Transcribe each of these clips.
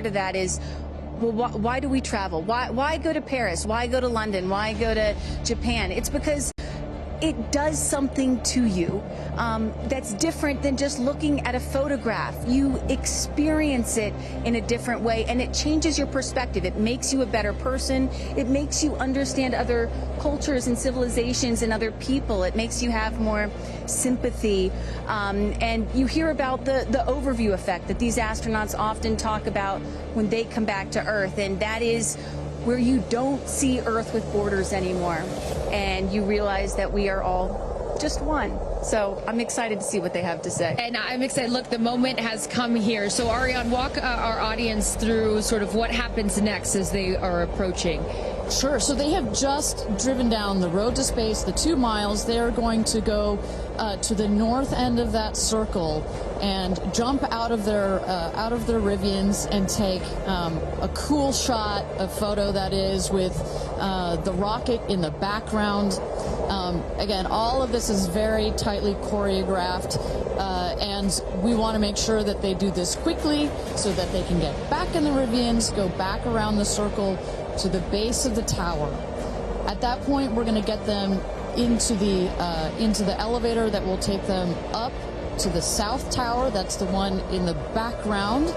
to that is, well, why do we travel? Why go to Paris? Why go to London? Why go to Japan? It's because it does something to you that's different than just looking at a photograph. You experience it in a different way, and it changes your perspective. It makes you a better person. It makes you understand other cultures and civilizations and other people. It makes you have more sympathy. And you hear about the overview effect that these astronauts often talk about when they come back to Earth, and that is where you don't see Earth with borders anymore, and you realize that we are all just one. So I'm excited to see what they have to say. And I'm excited. Look, the moment has come here. So Ariane, walk our audience through sort of what happens next as they are approaching. Sure. So they have just driven down the road to space, the 2 miles. They're going to go to the north end of that circle and jump out of their Rivians and take a cool shot, a photo that is, with the rocket in the background. Again, all of this is very tightly choreographed, and we want to make sure that they do this quickly so that they can get back in the Rivians, go back around the circle to the base of the tower. At that point, we're going to get them into the elevator that will take them up to the south tower. That's the one in the background.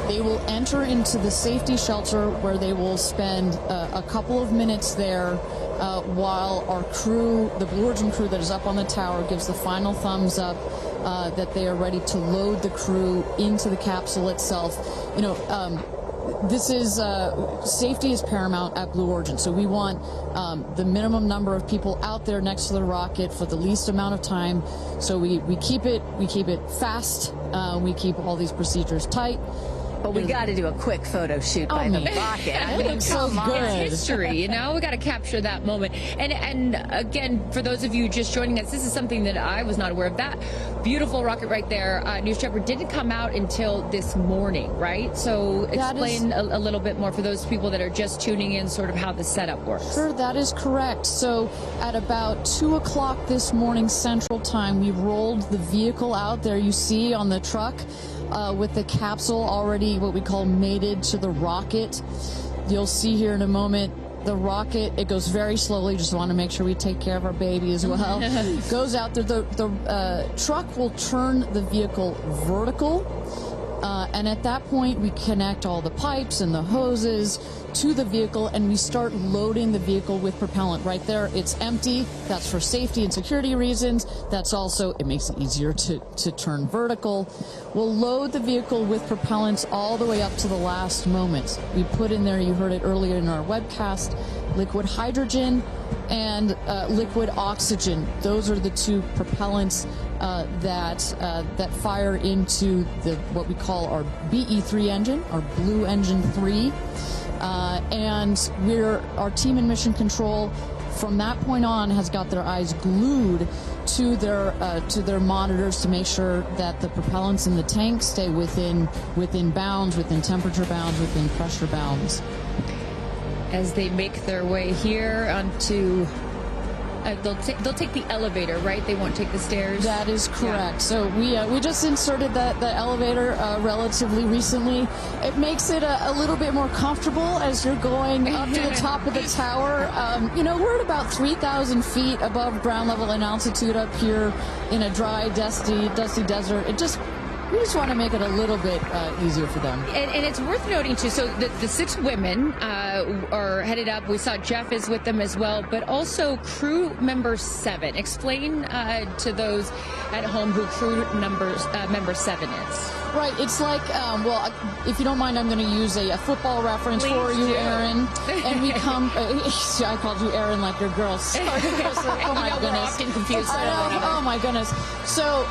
They will enter into the safety shelter, where they will spend a couple of minutes there while our crew, the Blue Origin crew that is up on the tower, gives the final thumbs up that they are ready to load the crew into the capsule itself. You know, this is safety is paramount at Blue Origin, so we want the minimum number of people out there next to the rocket for the least amount of time. So we keep it fast. We keep all these procedures tight. But we got to do a quick photo shoot by the rocket. I mean, so good. It's history, you know? We got to capture that moment. And again, for those of you just joining us, this is something that I was not aware of. That beautiful rocket right there, News Shepard, didn't come out until this morning, right? So explain a little bit more for those people that are just tuning in, sort of how the setup works. Sure, that is correct. So at about 2 o'clock this morning Central Time, we rolled the vehicle out there. You see on the truck, with the capsule already what we call mated to the rocket. You'll see here in a moment the rocket, it goes very slowly, just want to make sure we take care of our baby as well. Goes out there, the truck will turn the vehicle vertical, and at that point we connect all the pipes and the hoses to the vehicle, and we start loading the vehicle with propellant. Right there, it's empty. That's for safety and security reasons. That's also, it makes it easier to turn vertical. We'll load the vehicle with propellants all the way up to the last moment. We put in there, you heard it earlier in our webcast, liquid hydrogen and liquid oxygen. Those are the two propellants that fire into what we call our BE3 engine, our Blue Engine 3. And our team in Mission Control from that point on has got their eyes glued to their monitors to make sure that the propellants in the tank stay within bounds, within temperature bounds, within pressure bounds. As they make their way here onto, they'll take the elevator, right? They won't take the stairs. That is correct. Yeah. So we just inserted the elevator relatively recently. It makes it a little bit more comfortable as you're going up to the top of the tower. You know, we're at about 3,000 feet above ground level in altitude up here in a dry, dusty desert. We just want to make it a little bit easier for them. And it's worth noting, too, so the 6 women are headed up. We saw Jeff is with them as well, but also crew member 7. Explain to those at home who crew member 7 is. Right. It's like, well, if you don't mind, I'm going to use a football reference for you, Aaron. And we come, I called you Aaron like your girl. Sorry. Oh, my goodness. We're often confused. Oh, my goodness. So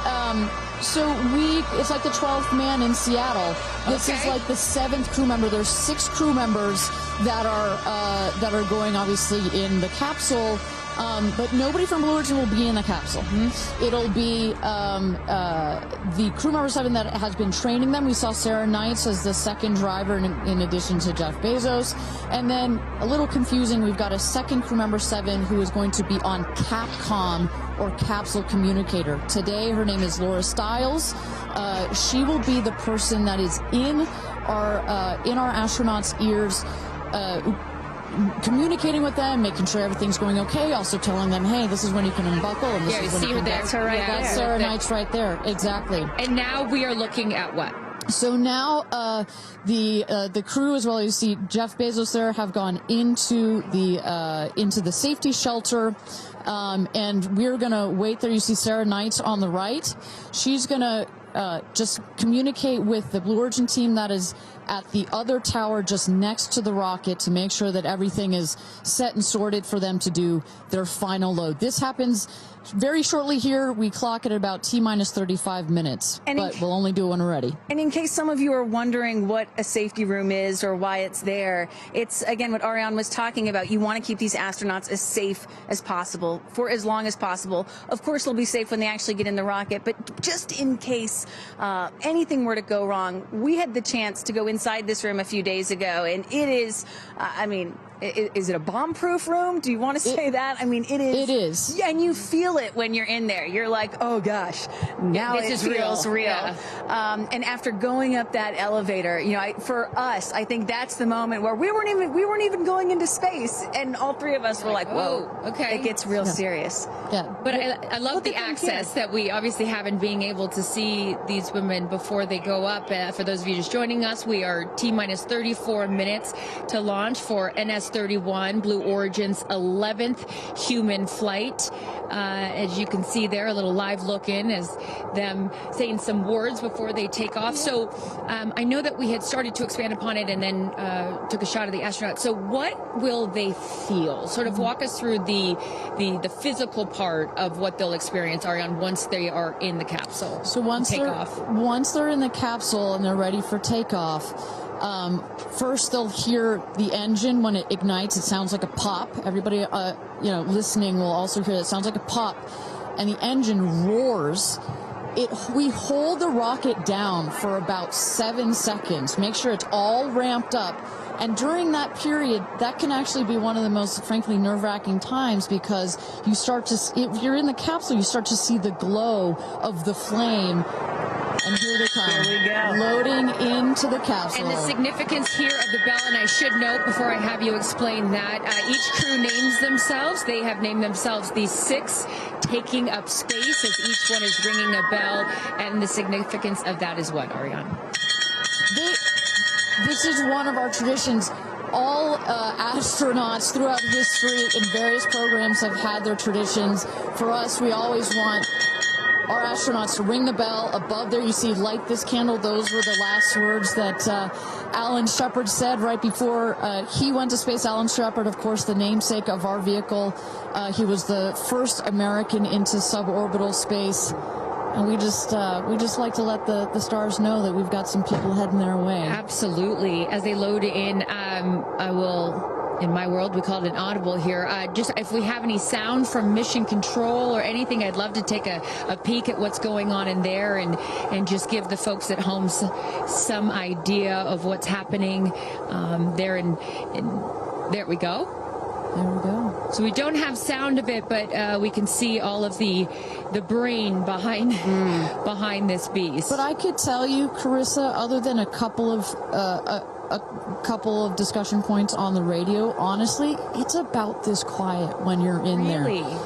it's like the 12th man in Seattle. This is like the 7th crew member. There's 6 crew members that are going obviously in the capsule. But nobody from Blue Origin will be in the capsule. It'll be the crew member 7 that has been training them. We saw Sarah Knights as the second driver in addition to Jeff Bezos. And then, a little confusing, we've got a second crew member 7 who is going to be on Capcom, or capsule communicator. Today, her name is Laura Stiles. She will be the person that is in are in our astronauts' ears, communicating with them, making sure everything's going okay, also telling them, hey, this is when you can unbuckle, and this is when you can... That's her right there. That's Sarah Knight's right there, exactly. And now we are looking at what? So now the crew, as well as you see Jeff Bezos there, have gone into the safety shelter, and we're gonna wait there. You see Sarah Knight on the right. She's gonna just communicate with the Blue Origin team that is at the other tower just next to the rocket to make sure that everything is set and sorted for them to do their final load. This happens very shortly here. We clock it at about T-minus 35 minutes, but we'll only do it when we're ready. And in case some of you are wondering what a safety room is or why it's there, it's, again, what Ariane was talking about. You want to keep these astronauts as safe as possible for as long as possible. Of course, they'll be safe when they actually get in the rocket, but just in case anything were to go wrong, we had the chance to go inside this room a few days ago, and it is, I mean, is it a bomb-proof room? Do you want to say that? I mean, it is. It is. Yeah, and you feel it when you're in there. You're like, oh gosh, now this it is feels real. Yeah. And after going up that elevator, you know, for us, I think that's the moment where we weren't even going into space, and all three of us were like, whoa, okay, it gets real serious. Yeah. But I love the access that we obviously have in being able to see these women before they go up. For those of you just joining us, we are T-minus 34 minutes to launch for NS-31, Blue Origin's 11th human flight. As you can see there, a little live look in as them saying some words before they take off. So I know that we had started to expand upon it and then took a shot of the astronauts. So what will they feel? Sort of walk us through the physical part of what they'll experience, Ariane, once they are in the capsule. So once they're in the capsule and they're ready for takeoff, first they'll hear the engine when it ignites. It sounds like a pop. Everybody, listening will also hear that. It sounds like a pop, and the engine roars. We hold the rocket down for about 7 seconds. Make sure it's all ramped up. And during that period, that can actually be one of the most, frankly, nerve-wracking times, because you start to, if you're in the capsule, you start to see the glow of the flame. And here they come. Here we go. Loading into the capsule. And the significance here of the bell, and I should note before I have you explain that, each crew names themselves. They have named themselves the 6 taking up space, as each one is ringing a bell. And the significance of that is what, Ariane? This is one of our traditions. All astronauts throughout history in various programs have had their traditions. For us, we always want our astronauts to ring the bell. Above there, you see, light this candle. Those were the last words that Alan Shepard said right before he went to space. Alan Shepard, of course, the namesake of our vehicle. He was the first American into suborbital space. And we just like to let the stars know that we've got some people heading their way. Absolutely. As they load in, I will... In my world, we call it an audible here. Just if we have any sound from mission control or anything, I'd love to take a peek at what's going on in there and just give the folks at home some idea of what's happening there. There we go. There we go. So we don't have sound of it, but we can see all of the brain behind this beast. But I could tell you, Carissa, other than a couple of discussion points on the radio, honestly, it's about this quiet when you're in there. Really?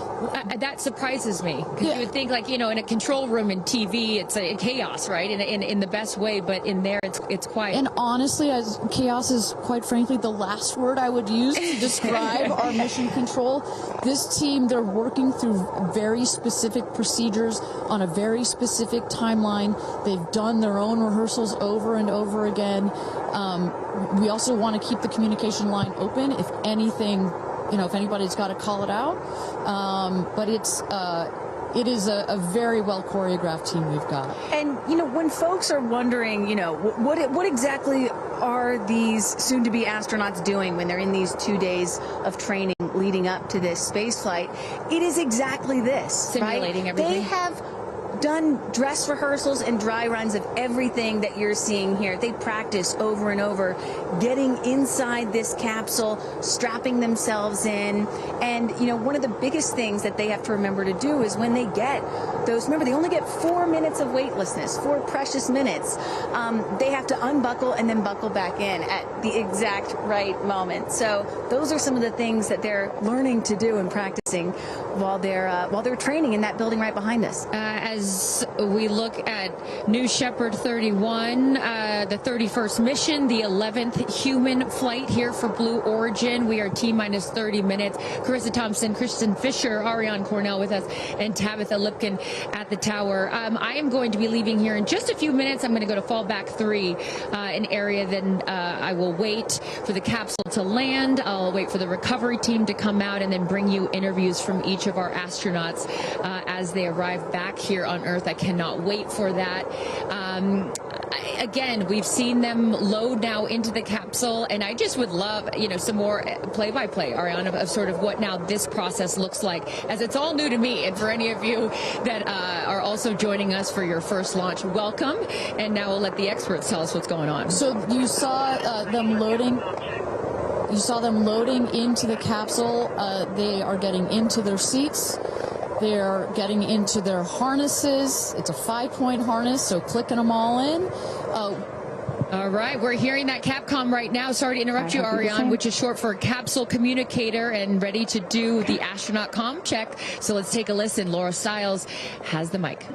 That surprises me, because you would think, like, in a control room in TV, it's a chaos, right? In the best way, but in there, it's quiet. And honestly, chaos is, quite frankly, the last word I would use to describe our mission control. This team, they're working through very specific procedures on a very specific timeline. They've done their own rehearsals over and over again. We also want to keep the communication line open if anything, if anybody's got to call it out. But it is a very well choreographed team we've got. And, when folks are wondering, what exactly are these soon-to-be astronauts doing when they're in these 2 days of training leading up to this space flight, it is exactly this. Simulating everything. They have done dress rehearsals and dry runs of everything that you're seeing here. They practice over and over getting inside this capsule, strapping themselves in. And, one of the biggest things that they have to remember to do is when they get those, remember, they only get 4 minutes of weightlessness, 4 precious minutes. They have to unbuckle and then buckle back in at the exact right moment. So those are some of the things that they're learning to do and practicing while they're training in that building right behind us. As we look at New Shepard 31, the 31st mission, the 11th human flight here for Blue Origin. We are T-minus 30 minutes. Carissa Thompson, Kristen Fisher, Ariane Cornell with us, and Tabitha Lipkin at the tower. I am going to be leaving here in just a few minutes. I'm going to go to fallback 3, an area. Then I will wait for the capsule to land. I'll wait for the recovery team to come out and then bring you interviews from each of our astronauts as they arrive back here on Earth. I cannot wait for that. Again, we've seen them load now into the capsule, and I just would love, some more play-by-play, Ariana, of sort of what now this process looks like, as it's all new to me. And for any of you that are also joining us for your first launch, welcome. And now we'll let the experts tell us what's going on. So you saw them loading. You saw them loading into the capsule. They are getting into their seats. They're getting into their harnesses. It's a 5-point harness, so clicking them all in. All right, we're hearing that Capcom right now. Sorry to interrupt you, Ariane, which is short for capsule communicator, and ready to do the astronaut comm check. So let's take a listen. Laura Stiles has the mic.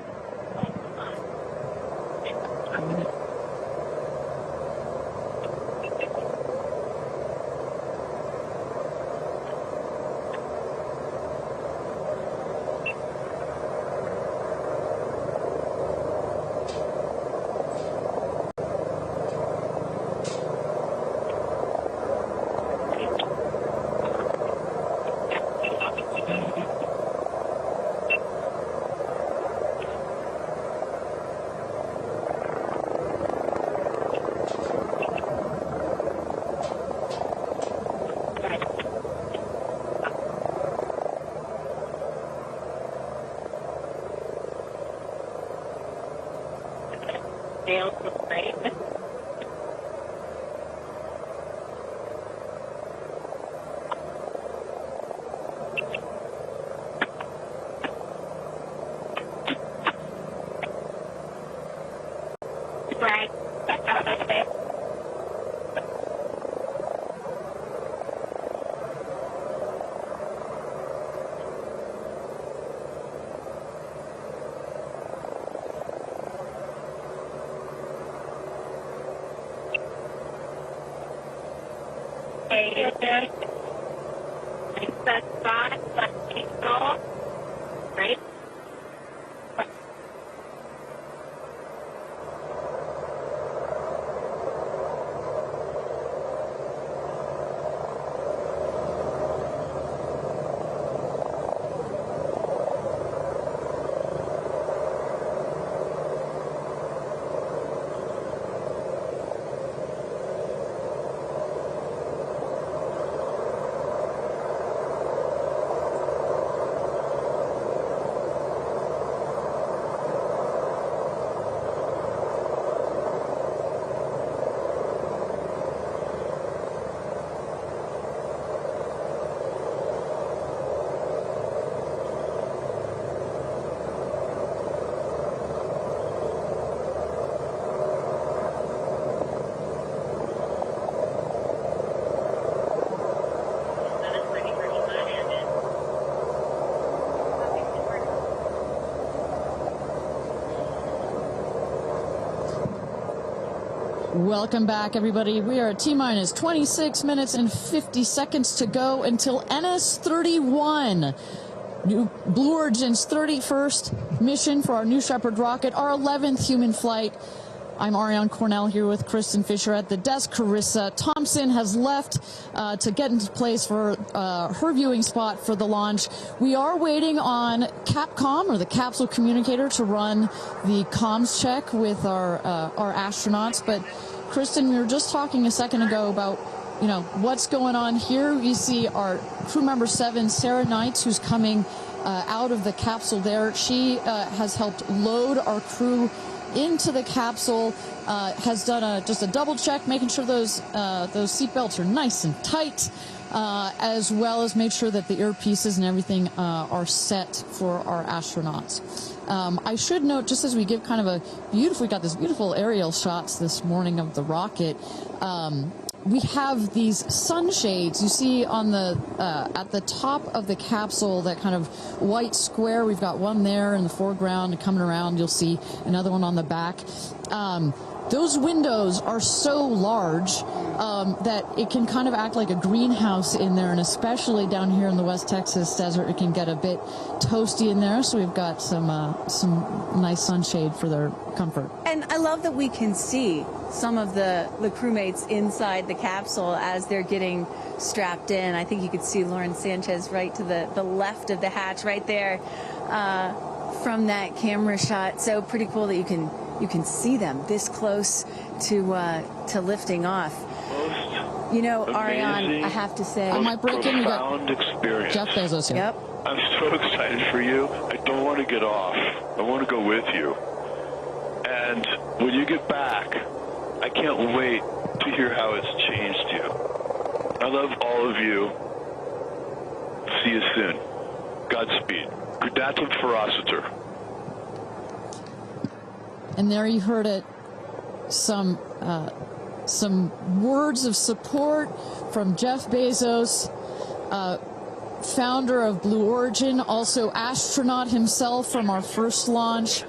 Welcome back, everybody. We are at T-minus 26 minutes and 50 seconds to go until NS-31, Blue Origin's 31st mission for our New Shepard rocket, our 11th human flight. I'm Ariane Cornell here with Kristen Fisher at the desk. Carissa Thompson has left to get into place for her viewing spot for the launch. We are waiting on Capcom, or the capsule communicator, to run the comms check with our astronauts. But Kristen, we were just talking a second ago about what's going on here. You see our crew member 7, Sarah Knights, who's coming out of the capsule there. She has helped load our crew into the capsule, has done just a double check, making sure those seatbelts are nice and tight, as well as make sure that the earpieces and everything are set for our astronauts. I should note, just as we give kind of we got this beautiful aerial shots this morning of the rocket. We have these sunshades you see on the at the top of the capsule, that kind of white square. We've got one there in the foreground, and coming around you'll see another one on the back. Those windows are so large that it can kind of act like a greenhouse in there, and especially down here in the West Texas desert, it can get a bit toasty in there. So we've got some nice sunshade for their comfort. And I love that we can see some of the crewmates inside the capsule as they're getting strapped in. I think you could see Lauren Sanchez right to the left of the hatch right there from that camera shot. So pretty cool that you can see them this close to lifting off. You know, Ariane, I have to say, I might break in. We got experience. Jeff Bezos here. Yep. I'm so excited for you. I don't want to get off. I want to go with you. And when you get back, I can't wait to hear how it's changed you. I love all of you. See you soon. Godspeed. Gradatum ferociter. And there you heard it. Some words of support from Jeff Bezos, founder of Blue Origin, also astronaut himself from our first launch.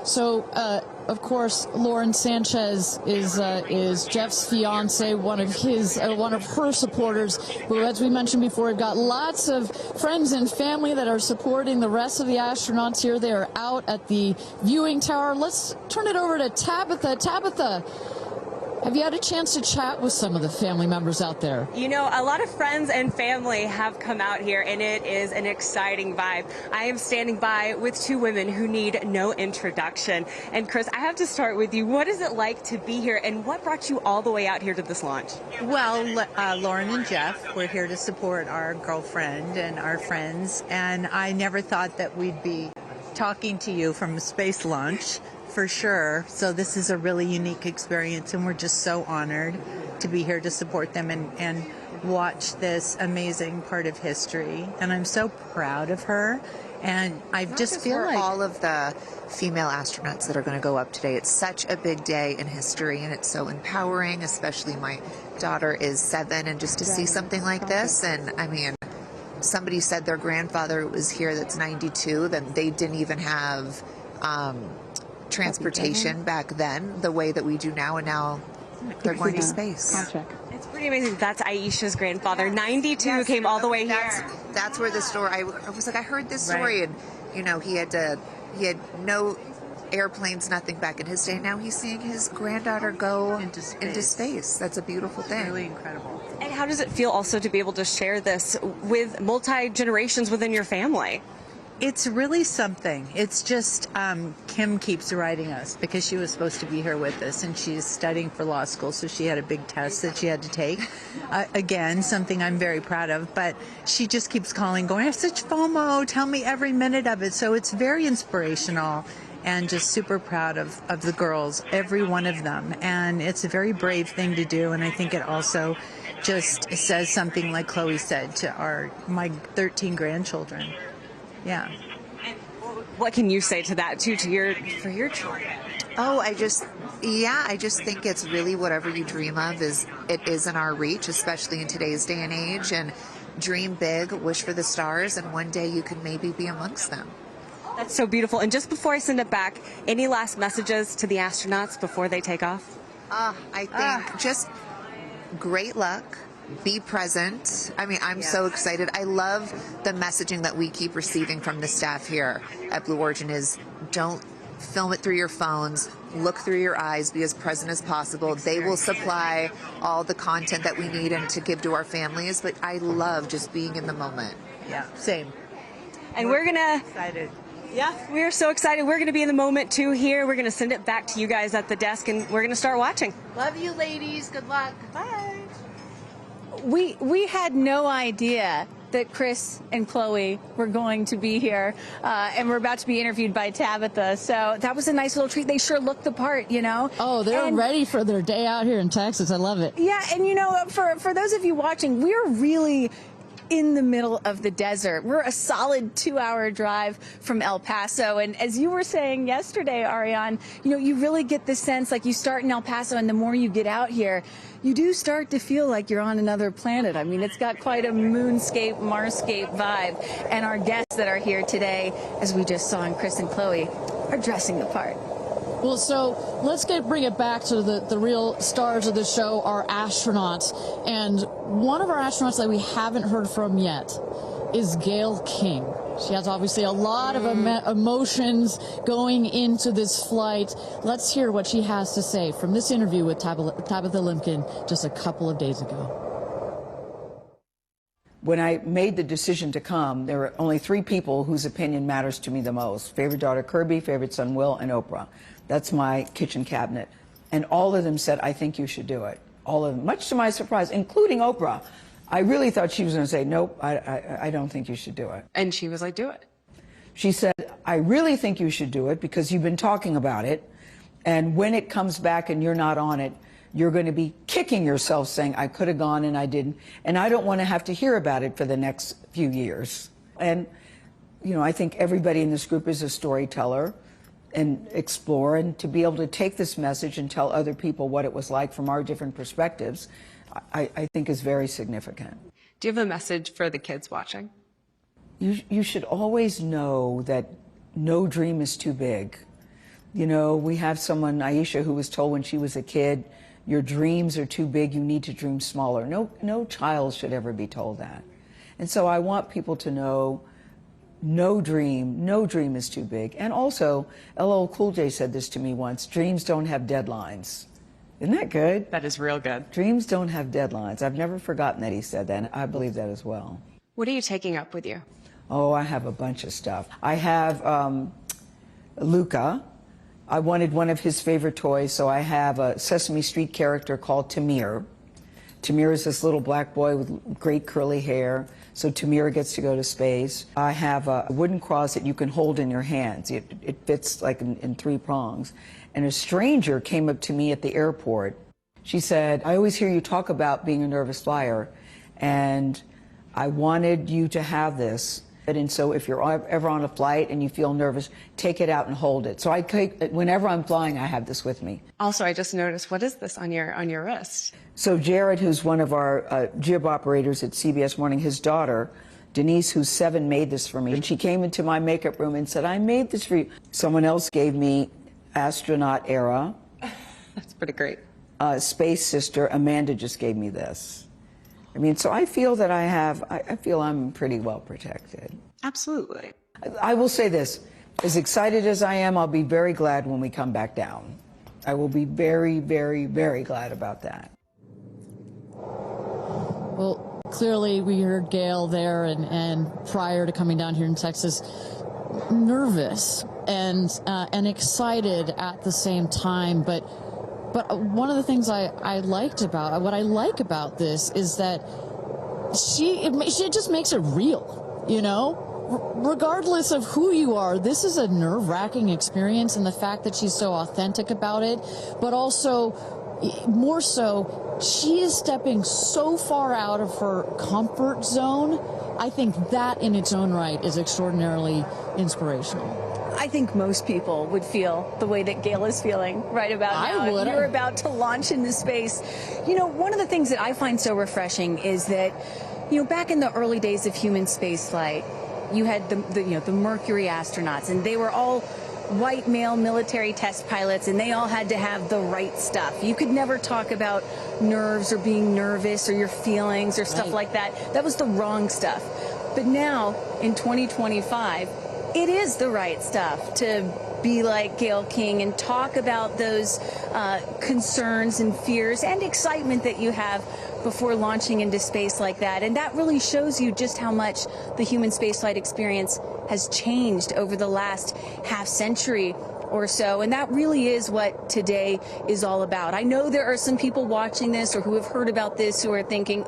So, of course, Lauren Sanchez is Jeff's fiance, one of her supporters. But as we mentioned before, we've got lots of friends and family that are supporting the rest of the astronauts here. They are out at the viewing tower. Let's turn it over to Tabitha. Tabitha, have you had a chance to chat with some of the family members out there? You know, a lot of friends and family have come out here, and it is an exciting vibe. I am standing by with two women who need no introduction. And Kris, I have to start with you. What is it like to be here, and what brought you all the way out here to this launch? Well, Lauren and Jeff, we're here to support our girlfriend and our friends, and I never thought that we'd be talking to you from a space launch. For sure. So this is a really unique experience, and we're just so honored to be here to support them and watch this amazing part of history. And I'm so proud of her. And I just feel like all of the female astronauts that are going to go up today. It's such a big day in history, and it's so empowering, especially my daughter is 7, and just to see something like this. And I mean, somebody said their grandfather was here that's 92, that they didn't even have transportation back then the way that we do now, and now they're going to space. It's pretty amazing. That's Aisha's grandfather, 92, came all the way here. That's where the story, I was like, I heard this story, and you know, he had no airplanes, nothing back in his day. Now he's seeing his granddaughter go into space. That's a beautiful thing. It's really incredible. And how does it feel also to be able to share this with multi-generations within your family? It's really something. It's just Kim keeps writing us because she was supposed to be here with us, and she's studying for law school, so she had a big test that she had to take. Again, something I'm very proud of, but she just keeps calling, going, I have such FOMO, tell me every minute of it. So it's very inspirational, and just super proud of the girls, every one of them. And it's a very brave thing to do, and I think it also just says something, like Chloe said, to my 13 grandchildren. Yeah. And what can you say to that too, for your children? Oh, I just think it's really whatever you dream of is in our reach, especially in today's day and age. And dream big, wish for the stars, and one day you can maybe be amongst them. That's so beautiful. And just before I send it back, any last messages to the astronauts before they take off? I think just great luck. Be present. I mean, I'm so excited. I love the messaging that we keep receiving from the staff here at Blue Origin is don't film it through your phones, look through your eyes, be as present as possible. They will supply all the content that we need and to give to our families, but I love just being in the moment. Yeah, same. And we're gonna excited. Yeah, we're so excited. We're going to be in the moment too here. We're going to send it back to you guys at the desk, and we're going to start watching. Love you, ladies. Good luck. Bye. we had no idea that Kris and Khloe were going to be here, and we're about to be interviewed by Tabitha. So that was a nice little treat. They sure looked the part, you know. Oh, they're ready for their day out here in Texas. I love it. Yeah, and you know, for those of you watching, we're really in the middle of the desert. We're a solid 2-hour drive from El Paso. And as you were saying yesterday, Ariane, you know, you really get the sense like you start in El Paso and the more you get out here, you do start to feel like you're on another planet. I mean, it's got quite a moonscape, Marscape vibe. And our guests that are here today, as we just saw in Kris and Khloe, are dressing the part. Well, so let's bring it back to the real stars of the show, our astronauts. And one of our astronauts that we haven't heard from yet is Gayle King. She has obviously a lot of emotions going into this flight. Let's hear what she has to say from this interview with Tabitha Limkin just a couple of days ago. When I made the decision to come, there were only 3 people whose opinion matters to me the most. Favorite daughter Kirby, favorite son Will, and Oprah. That's my kitchen cabinet. And all of them said, I think you should do it. All of them, much to my surprise, including Oprah. I really thought she was going to say, nope, I don't think you should do it. And she was like, do it. She said, I really think you should do it because you've been talking about it. And when it comes back and you're not on it, you're going to be kicking yourself saying, I could have gone and I didn't. And I don't want to have to hear about it for the next few years. And, you know, I think everybody in this group is a storyteller and explore, and to be able to take this message and tell other people what it was like from our different perspectives, I think is very significant. Do you have a message for the kids watching? You should always know that no dream is too big. You know, we have someone, Aisha, who was told when she was a kid, your dreams are too big, you need to dream smaller. No child should ever be told that. And so I want people to know no dream is too big. And also, LL Cool J said this to me once, dreams don't have deadlines. Isn't that good? That is real good. Dreams don't have deadlines. I've never forgotten that he said that, and I believe that as well. What are you taking up with you? Oh, I have a bunch of stuff. I have Luca. I wanted one of his favorite toys, so I have a Sesame Street character called Tamir. Tamir is this little black boy with great curly hair, so Tamir gets to go to space. I have a wooden cross that you can hold in your hands. It fits like in 3 prongs. And a stranger came up to me at the airport. She said, I always hear you talk about being a nervous flyer, and I wanted you to have this. And so if you're ever on a flight and you feel nervous, take it out and hold it. So whenever I'm flying, I have this with me. Also, I just noticed, what is this on your wrist? So Jared, who's one of our jib operators at CBS Morning, his daughter, Denise, who's 7, made this for me. And she came into my makeup room and said, I made this for you. Someone else gave me astronaut era. That's pretty great. Space sister, Amanda, just gave me this. I mean, so I feel that I feel I'm pretty well protected. Absolutely. I will say this, as excited as I am, I'll be very glad when we come back down. I will be very, very, very glad about that. Well, clearly we heard Gayle there and prior to coming down here in Texas, nervous and excited at the same time, but one of the things I like about this is that she just makes it real, you know? Regardless of who you are, this is a nerve-wracking experience, and the fact that she's so authentic about it, but also, more so, she is stepping so far out of her comfort zone. I think that in its own right is extraordinarily inspirational. I think most people would feel the way that Gayle is feeling right about now. I would. You're about to launch into space. You know, one of the things that I find so refreshing is that, you know, back in the early days of human spaceflight, you had the Mercury astronauts, and they were all white male military test pilots, and they all had to have the right stuff. You could never talk about nerves or being nervous or your feelings or stuff like that. That was the wrong stuff. But now, in 2025, it is the right stuff to be like Gayle King and talk about those concerns and fears and excitement that you have before launching into space like that. And that really shows you just how much the human spaceflight experience has changed over the last half century. or so. And that really is what today is all about. I know there are some people watching this or who have heard about this who are thinking,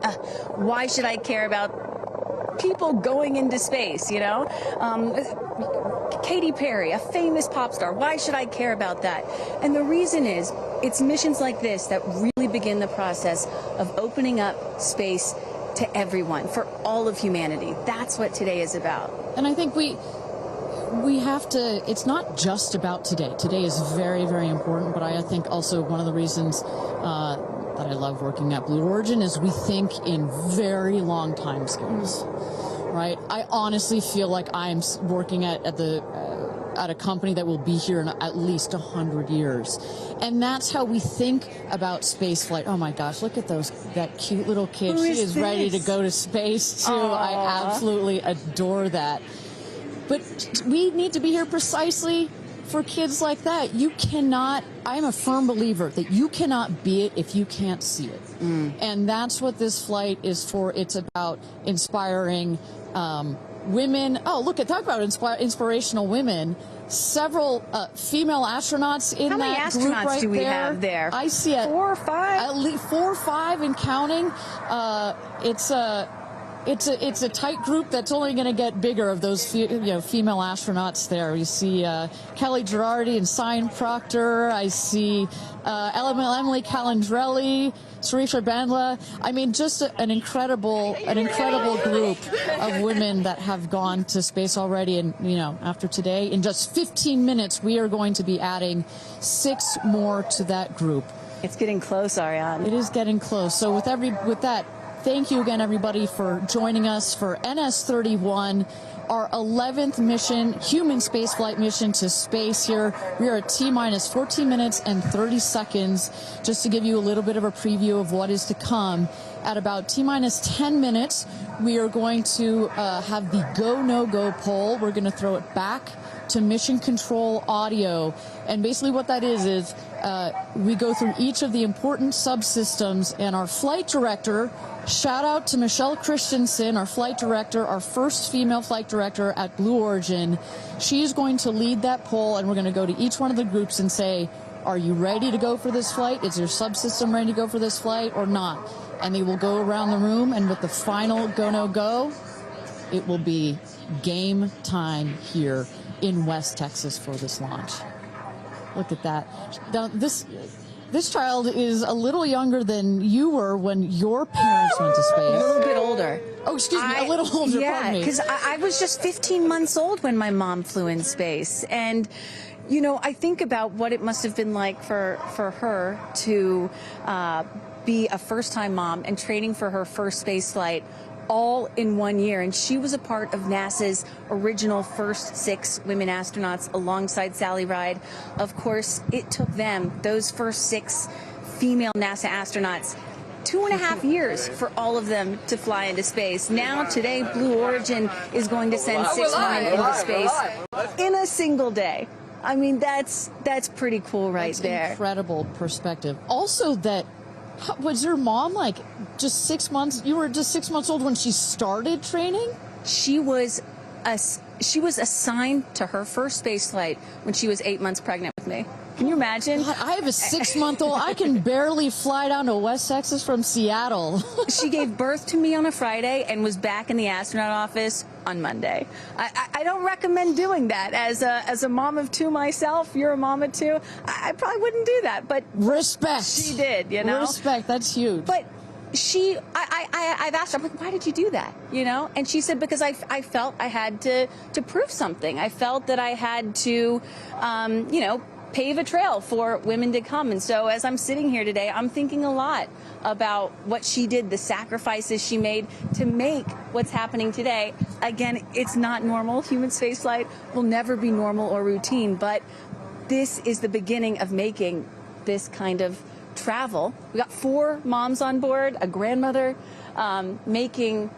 why should I care about people going into space, you know? Katy Perry, a famous pop star, why should I care about that? And the reason is, it's missions like this that really begin the process of opening up space to everyone, for all of humanity. That's what today is about. And I think we have to, it's not just about today. Today is very, very important, but I think also one of the reasons that I love working at Blue Origin is we think in very long time scales, right? I honestly feel like I'm working at a company that will be here in at least 100 years. And that's how we think about space flight. Oh my gosh, look at that cute little kid. She is ready to go to space too. Aww. I absolutely adore that. But we need to be here precisely for kids like that. You cannot, I'm a firm believer that you cannot be it if you can't see it. And that's what this flight is for. It's about inspiring women. Oh, look, talk about inspirational women. Several female astronauts in that group right there. How many astronauts do we have there? I see it. 4 or 5? At least 4 or 5 and counting. It's a tight group that's only going to get bigger of those female astronauts there. You see Kelly Girardi and Cyan Proctor. I see Emily Calandrelli, Sarisha Bandla. I mean, just an incredible group of women that have gone to space already. And after today, in just 15 minutes, we are going to be adding 6 more to that group. It's getting close, Ariane. It is getting close. So with that. Thank you again, everybody, for joining us for NS-31, our 11th mission, human spaceflight mission to space here. We are at T-minus 14 minutes and 30 seconds. Just to give you a little bit of a preview of what is to come, at about T-minus 10 minutes, we are going to have the go, no-go poll. We're going to throw it back to mission control audio. And basically what that is we go through each of the important subsystems, and our flight director, shout out to Michelle Christensen, our flight director, our first female flight director at Blue Origin. She's going to lead that poll, and we're going to go to each one of the groups and say, are you ready to go for this flight? Is your subsystem ready to go for this flight or not? And they will go around the room, and with the final go, no go, it will be game time here in West Texas for this launch. Look at that. Now, this child is a little younger than you were when your parents went to space. A little bit older. Oh, excuse me, a little older, yeah, because I was just 15 months old when my mom flew in space. And, I think about what it must have been like for her to be a first-time mom and training for her first space flight all in 1 year. And she was a part of NASA's original first 6 women astronauts alongside Sally Ride. Of course, it took them, those first 6 female NASA astronauts, 2.5 years for all of them to fly into space. Now, today, Blue Origin is going to send 6 women into space in a single day. I mean, that's pretty cool right there. Incredible perspective. Also, was your mom just 6 months? You were just 6 months old when she started training? She was assigned to her first space flight when she was 8 months pregnant with me. Can you imagine? God, I have a 6-month-old. I can barely fly down to West Texas from Seattle. She gave birth to me on a Friday and was back in the astronaut office on Monday. I don't recommend doing that. As a mom of 2 myself, you're a mom of 2, I probably wouldn't do that. But respect. She did, Respect, that's huge. But I've asked her, I'm like, why did you do that? And she said, because I felt I had to prove something. I felt that I had to, pave a trail for women to come. And so as I'm sitting here today, I'm thinking a lot about what she did, the sacrifices she made to make what's happening today. Again, it's not normal. Human spaceflight will never be normal or routine, but this is the beginning of making this kind of travel. We got 4 moms on board, a grandmother, making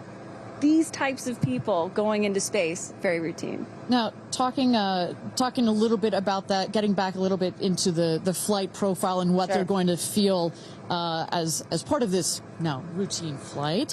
these types of people going into space very routine. Now, talking a little bit about that, getting back a little bit into the flight profile and what they're going to feel as part of this now routine flight.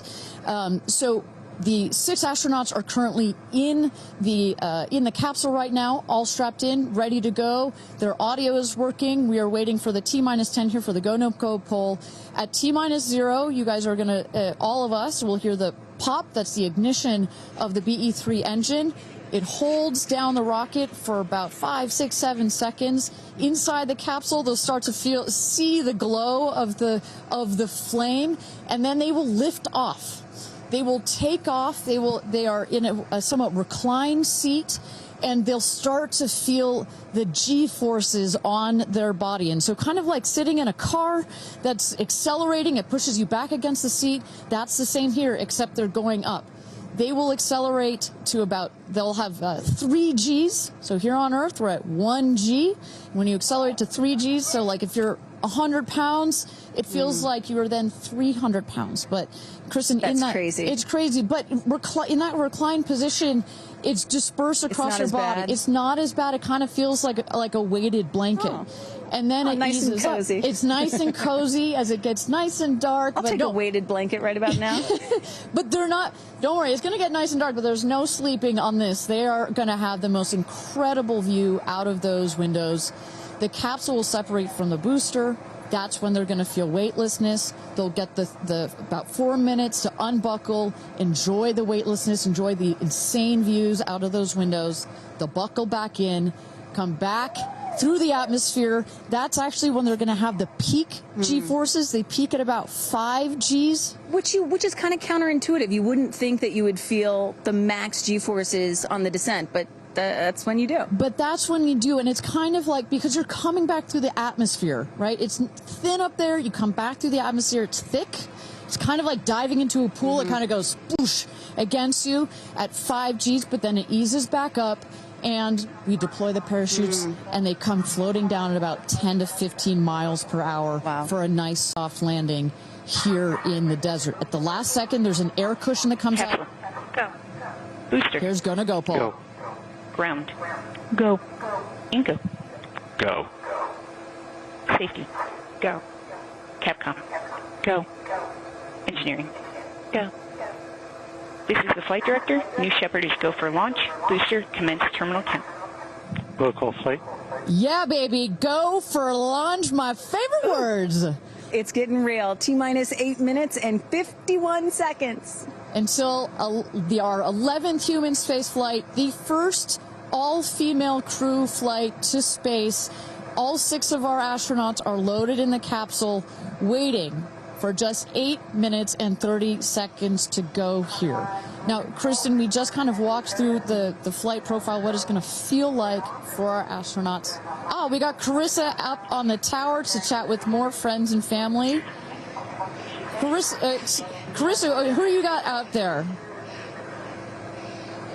So The 6 astronauts are currently in the capsule right now, all strapped in, ready to go. Their audio is working. We are waiting for the T-10 here for the go no go poll. At T-0, you guys are going to, all of us will hear the pop. That's the ignition of the BE-3 engine. It holds down the rocket for about 5, 6, 7 seconds. Inside the capsule, they'll start to see the glow of the flame, and then they will lift off. They will take off. They are in a somewhat reclined seat, and they'll start to feel the G-forces on their body. And so kind of like sitting in a car that's accelerating, it pushes you back against the seat. That's the same here, except they're going up. They will accelerate to they'll have 3 Gs. So here on Earth, we're at 1 G. When you accelerate to 3 Gs, so like if you're 100 pounds, it feels like you are then 300 pounds. But Kristen, crazy. It's crazy. But in that reclined position, it's dispersed across your body. Bad. It's not as bad. It kind of feels like a weighted blanket. Oh. And then it nice eases and cozy. up. It's nice and cozy as it gets nice and dark. I'll take a weighted blanket right about now. But they're not, don't worry, it's going to get nice and dark, but there's no sleeping on this. They are going to have the most incredible view out of those windows. The capsule will separate from the booster. That's when they're going to feel weightlessness. They'll get the about 4 minutes to unbuckle, enjoy the weightlessness, enjoy the insane views out of those windows. They'll buckle back in, come back through the atmosphere. That's actually when they're going to have the peak G-forces. They peak at about 5 Gs. Which is kind of counterintuitive. You wouldn't think that you would feel the max G-forces on the descent, but that's when you do. But that's when you do, and it's kind of like, because you're coming back through the atmosphere, right? It's thin up there. You come back through the atmosphere. It's thick. It's kind of like diving into a pool. It kind of goes whoosh against you at 5 Gs, but then it eases back up. And we deploy the parachutes, and they come floating down at about 10 to 15 miles per hour for a nice soft landing here in the desert. At the last second, there's an air cushion that comes out. Go. Booster. Here's go, Paul. Go. Ground. Go. And go. Go. Safety. Go. Capcom. Go. Engineering. Go. This is the flight director. New Shepard is go for launch. Booster, commence terminal count. Protocol flight. Yeah, baby. Go for launch. My favorite words. It's getting real. T-minus 8 minutes and 51 seconds. Until our 11th human space flight, the first all-female crew flight to space. All 6 of our astronauts are loaded in the capsule, waiting for just 8 minutes and 30 seconds to go here. Now, Kristen, we just kind of walked through the flight profile, what it's going to feel like for our astronauts. Oh, we got Carissa up on the tower to chat with more friends and family. Carissa, who you got out there?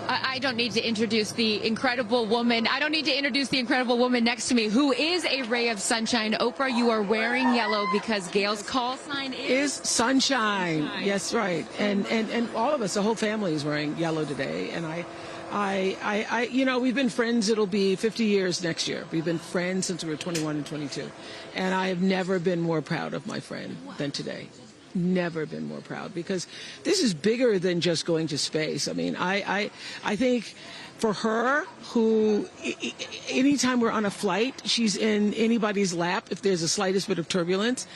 I don't need to introduce the incredible woman. I don't need to introduce the incredible woman next to me, who is a ray of sunshine. Oprah, you are wearing yellow because Gayle's call sign is sunshine. Yes, right. And all of us, the whole family is wearing yellow today. And I you know, we've been friends. It'll be 50 years next year. We've been friends since we were 21 and 22. And I have never been more proud of my friend than today. Never been more proud, because this is bigger than just going to space. I mean, I think for her, who anytime we're on a flight, she's in anybody's lap if there's the slightest bit of turbulence,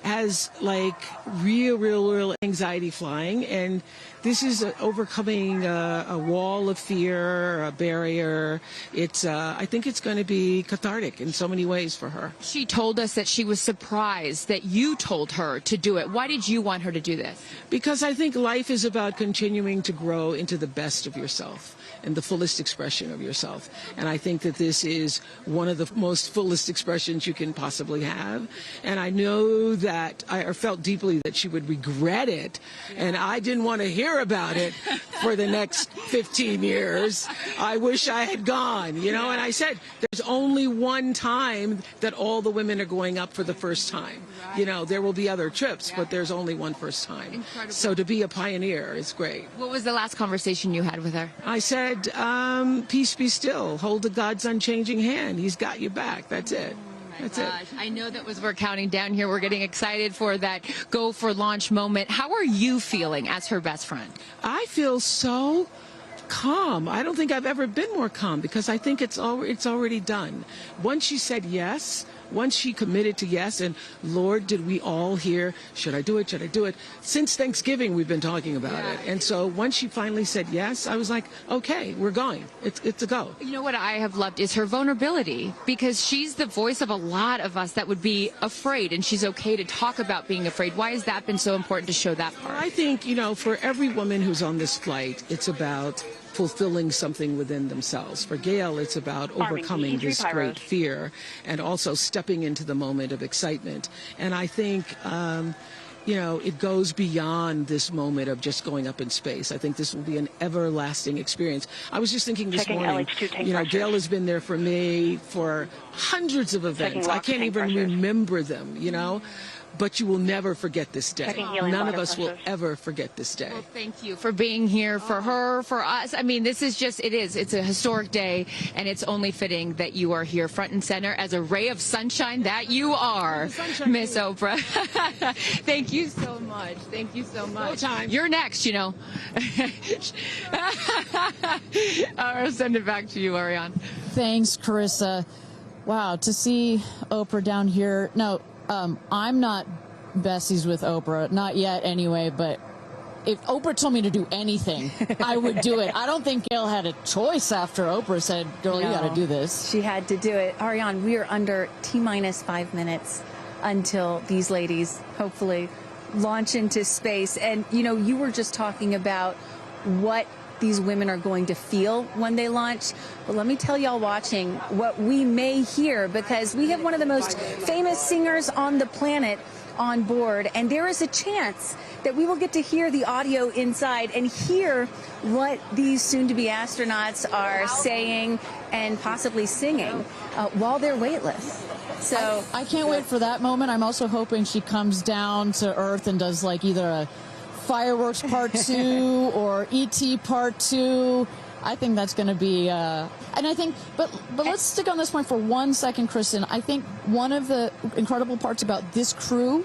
has like real anxiety flying, and this is overcoming a wall of fear, a barrier. It's I think it's going to be cathartic in so many ways for her. She told us that she was surprised that you told her to do it. Why did you want her to do this? Because I think life is about continuing to grow into the best of yourself and the fullest expression of yourself. And I think that this is one of the most fullest expressions you can possibly have. And I know that I felt deeply that she would regret it. And I didn't want to hear about it for the next 15 years. I wish I had gone, you know. And I said, there's only one time that all the women are going up for the first time. You know, there will be other trips, but there's only one first time. Incredible. So to be a pioneer is great. What was the last conversation you had with her? I said, peace be still. Hold the God's unchanging hand. He's got your back. That's it. That's it. I know that as we're counting down here, we're getting excited for that go for launch moment. How are you feeling as her best friend? I feel so calm. I don't think I've ever been more calm because I think it's already done. Once she said yes, once she committed to yes, and Lord, did we all hear, should I do it? Should I do it? Since Thanksgiving, we've been talking about it. And so once she finally said yes, I was like, okay, we're going. It's a go. You know what I have loved is her vulnerability, because she's the voice of a lot of us that would be afraid, and she's okay to talk about being afraid. Why has that been so important to show that part? I think, you know, for every woman who's on this flight, it's about fulfilling something within themselves. For Gayle, it's about overcoming this great fear and also stepping into the moment of excitement. And I think, you know, it goes beyond this moment of just going up in space. I think this will be an everlasting experience. I was just thinking this morning, you know, Gayle has been there for me for hundreds of events. I can't even remember them, you know. But you will never forget this day. None of us will ever forget this day. Well, thank you for being here, for her, for us. I mean, this is just, it's a historic day, and it's only fitting that you are here front and center as a ray of sunshine that you are, Miss Oprah. Thank you so much. Thank you so much. No time. You're next, you know. I'll send it back to you, Ariane. Thanks, Carissa. Wow, to see Oprah down here. No, I'm not besties with Oprah, not yet anyway, but if Oprah told me to do anything, I would do it. I don't think Gayle had a choice after Oprah said, girl, you got to do this. She had to do it. Ariane, we are under T-minus 5 minutes until these ladies hopefully launch into space. And, you know, you were just talking about what these women are going to feel when they launch. But let me tell y'all watching what we may hear, because we have one of the most famous singers on the planet on board, and there is a chance that we will get to hear the audio inside and hear what these soon-to-be astronauts are saying and possibly singing while they're weightless. So I can't wait for that moment. I'm also hoping she comes down to Earth and does like either a Fireworks Part 2 or E.T. Part 2. I think that's going to be, and I think, but let's stick on this point for 1 second, Kristen. I think one of the incredible parts about this crew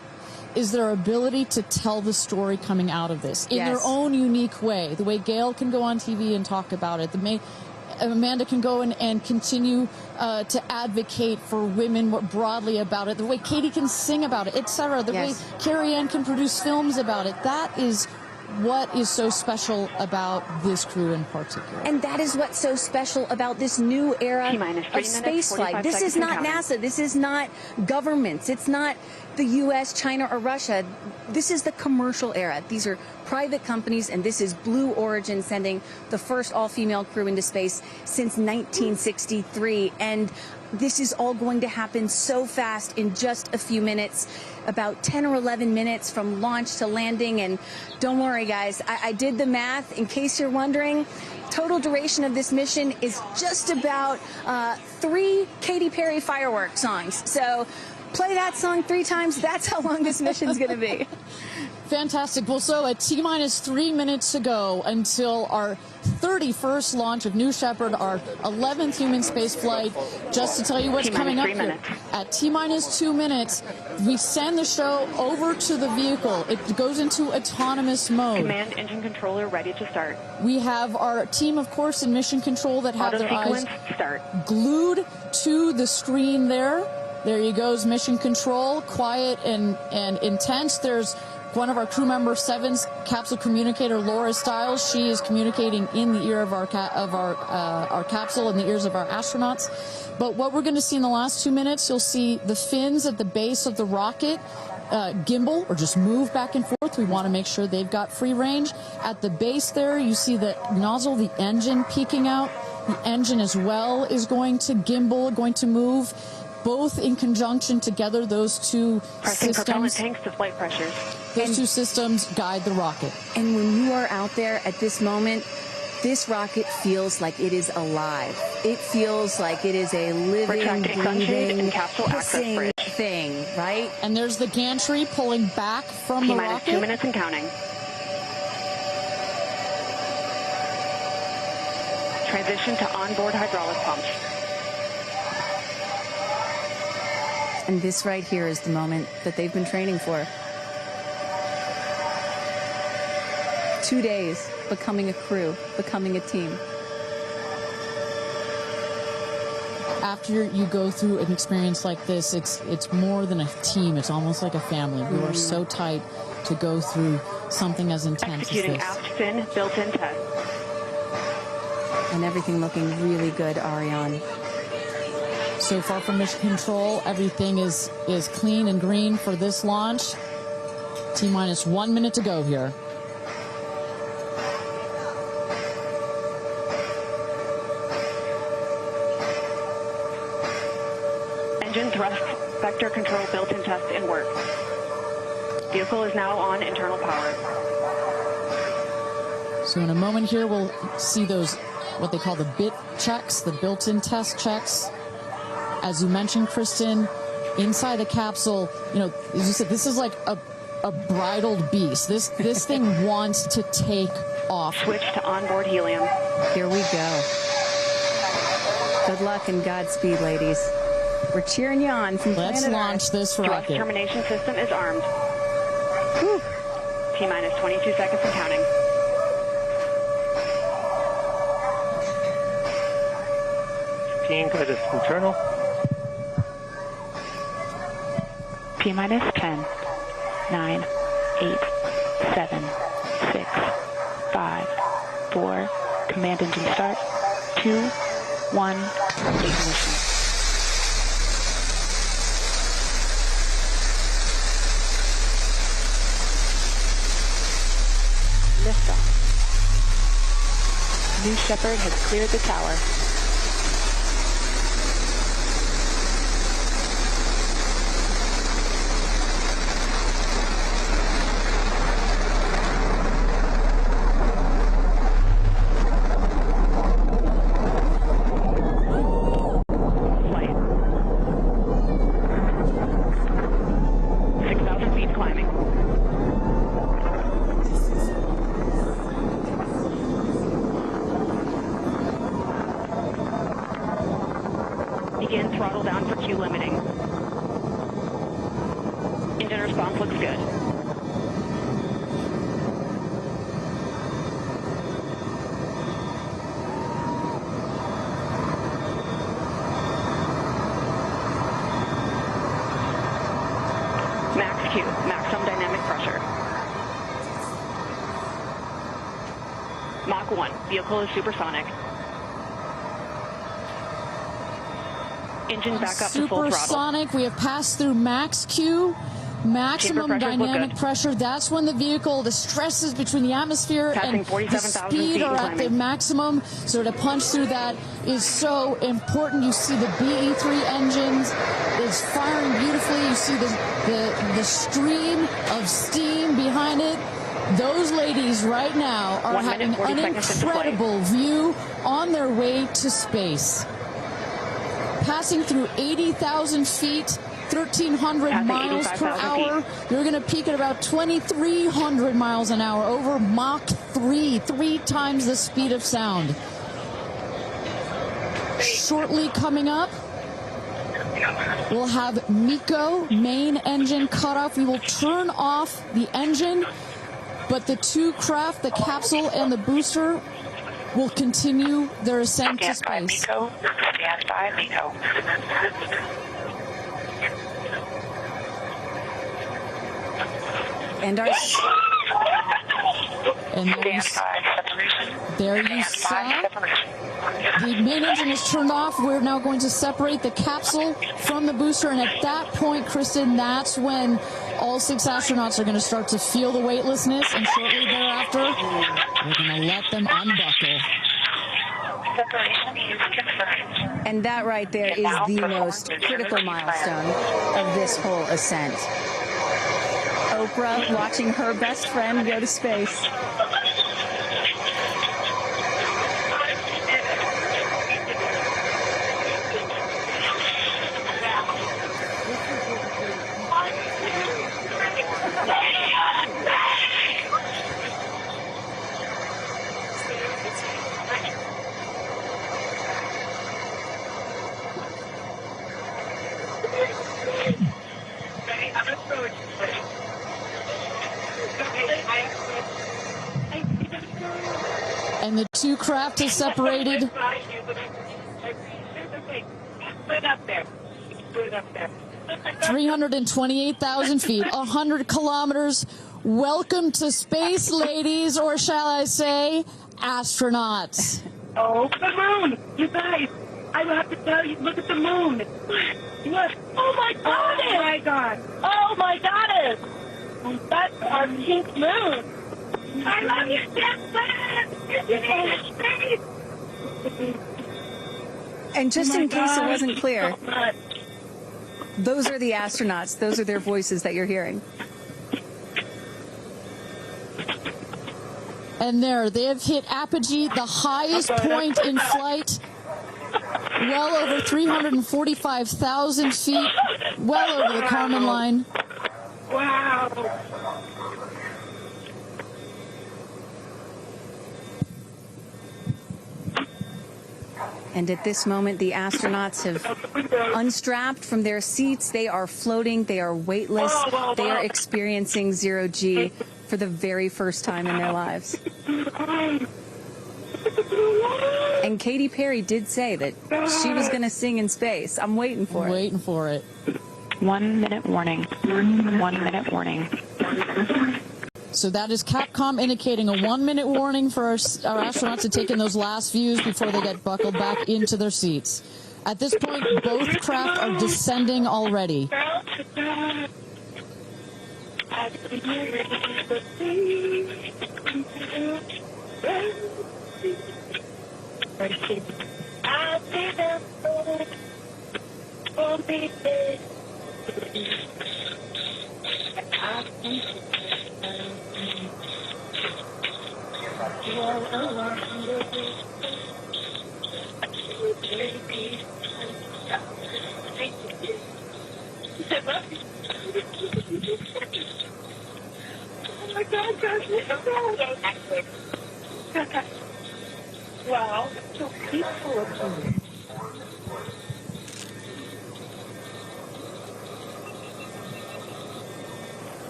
is their ability to tell the story coming out of this in their own unique way. The way Gayle can go on TV and talk about it, Amanda can go and continue to advocate for women more broadly about it, the way Katy can sing about it, etc., the way Kerianne can produce films about it. That is what is so special about this crew in particular. And that is what's so special about this new era of spaceflight. This is not NASA. This is not governments. It's not the U.S., China, or Russia. This is the commercial era. These are private companies, and this is Blue Origin sending the first all-female crew into space since 1963. And this is all going to happen so fast in just a few minutes, about 10 or 11 minutes from launch to landing. And don't worry, guys, I did the math. In case you're wondering, total duration of this mission is just about 3 Katy Perry fireworks songs. So play that song 3 times. That's how long this mission's going to be. Fantastic. Well, so at T-minus 3 minutes to go until our 31st launch of New Shepard, our 11th human space flight. Just to tell you what's coming up here. At T-minus 2 minutes, we send the show over to the vehicle. It goes into autonomous mode. Command engine controller ready to start. We have our team, of course, in mission control that have their eyes glued to the screen there. There you goes, mission control, quiet and intense. There's one of our crew member 7's capsule communicator, Laura Stiles. She is communicating in the ear of our capsule, in the ears of our astronauts. But what we're going to see in the last 2 minutes, you'll see the fins at the base of the rocket gimbal or just move back and forth. We want to make sure they've got free range. At the base there, you see the nozzle, the engine peeking out. The engine as well is going to gimbal, going to move. Both in conjunction together, those two systems. Propellant tanks to flight pressures. Those two systems guide the rocket. And when you are out there at this moment, this rocket feels like it is alive. It feels like it is a living, breathing, hissing thing, right? And there's the gantry pulling back from the rocket. T-minus 2 minutes and counting. Transition to onboard hydraulic pumps. And this right here is the moment that they've been training for. 2 days, becoming a crew, becoming a team. After you go through an experience like this, it's more than a team. It's almost like a family. You are so tight to go through something as intense Executing as this. aft fin built-in test. And everything looking really good, Ariane. So far from mission control, everything is clean and green for this launch. T-minus 1 minute to go here. Engine thrust vector control built-in test in work. Vehicle is now on internal power. So in a moment here, we'll see those, what they call the bit checks, the built-in test checks. As you mentioned, Kristen, inside the capsule, you know, as you said, this is like a bridled beast. This thing wants to take off. Switch to onboard helium. Here we go. Good luck and Godspeed, ladies. We're cheering you on from Let's planet launch Earth. this Thrust rocket. termination system is armed. T-minus 22 seconds and counting. Guidance internal. T-minus 10, 9, 8, 7, 6, 5, 4, command engine start, 2, 1, ignition. Liftoff. New Shepard has cleared the tower. Flight. 6,000 feet climbing. Begin throttle down for Q limiting. Engine response looks good. Max Q, maximum dynamic pressure. Mach 1, vehicle is supersonic. Engine back up to full throttle. Supersonic, we have passed through max Q, maximum dynamic pressure. That's when the vehicle, the stresses between the atmosphere and the speed are at the maximum. So to punch through that is so important. You see the BE3 engines is firing beautifully. You see the stream of steam behind it. Those ladies right now are having an incredible view on their way to space. Passing through 80,000 feet, 1,300 miles per hour. You're going to peak at about 2,300 miles an hour over Mach 3, 3 times the speed of sound. Shortly coming up, we'll have MECO, main engine cutoff. We will turn off the engine, but the two craft, the capsule and the booster, will continue their ascent to space. Stand by, MECO. And there you saw the main engine is turned off. We're now going to separate the capsule from the booster, and at that point, Kristen, that's when all 6 astronauts are going to start to feel the weightlessness, and shortly thereafter, we're going to let them unbuckle. And that right there is the most critical milestone of this whole ascent. Oprah watching her best friend go to space. And the two craft is separated. Put it up there. Put it up there. 328,000 feet, 100 kilometers. Welcome to space, ladies, or shall I say, astronauts. Oh, the moon! You guys, I have to tell you, look at the moon. Look. Oh, my God. Oh, my God. Oh, my goddess. That's our pink moon. I love you, Jeff Bezos. And just in case it wasn't clear, So much. those are the astronauts. Those are their voices that you're hearing. And there, they have hit apogee, the highest point in flight, well over 345,000 feet, well over the Kármán line. Wow. And at this moment, the astronauts have unstrapped from their seats. They are floating. They are weightless. They are experiencing zero-G for the very first time in their lives. And Katy Perry did say that she was going to sing in space. I'm waiting for it. Waiting for it. 1 minute warning. 1 minute warning. So that is Capcom indicating a 1 minute warning for our astronauts to take in those last views before they get buckled back into their seats. At this point, both craft are descending already. Wow, so peaceful.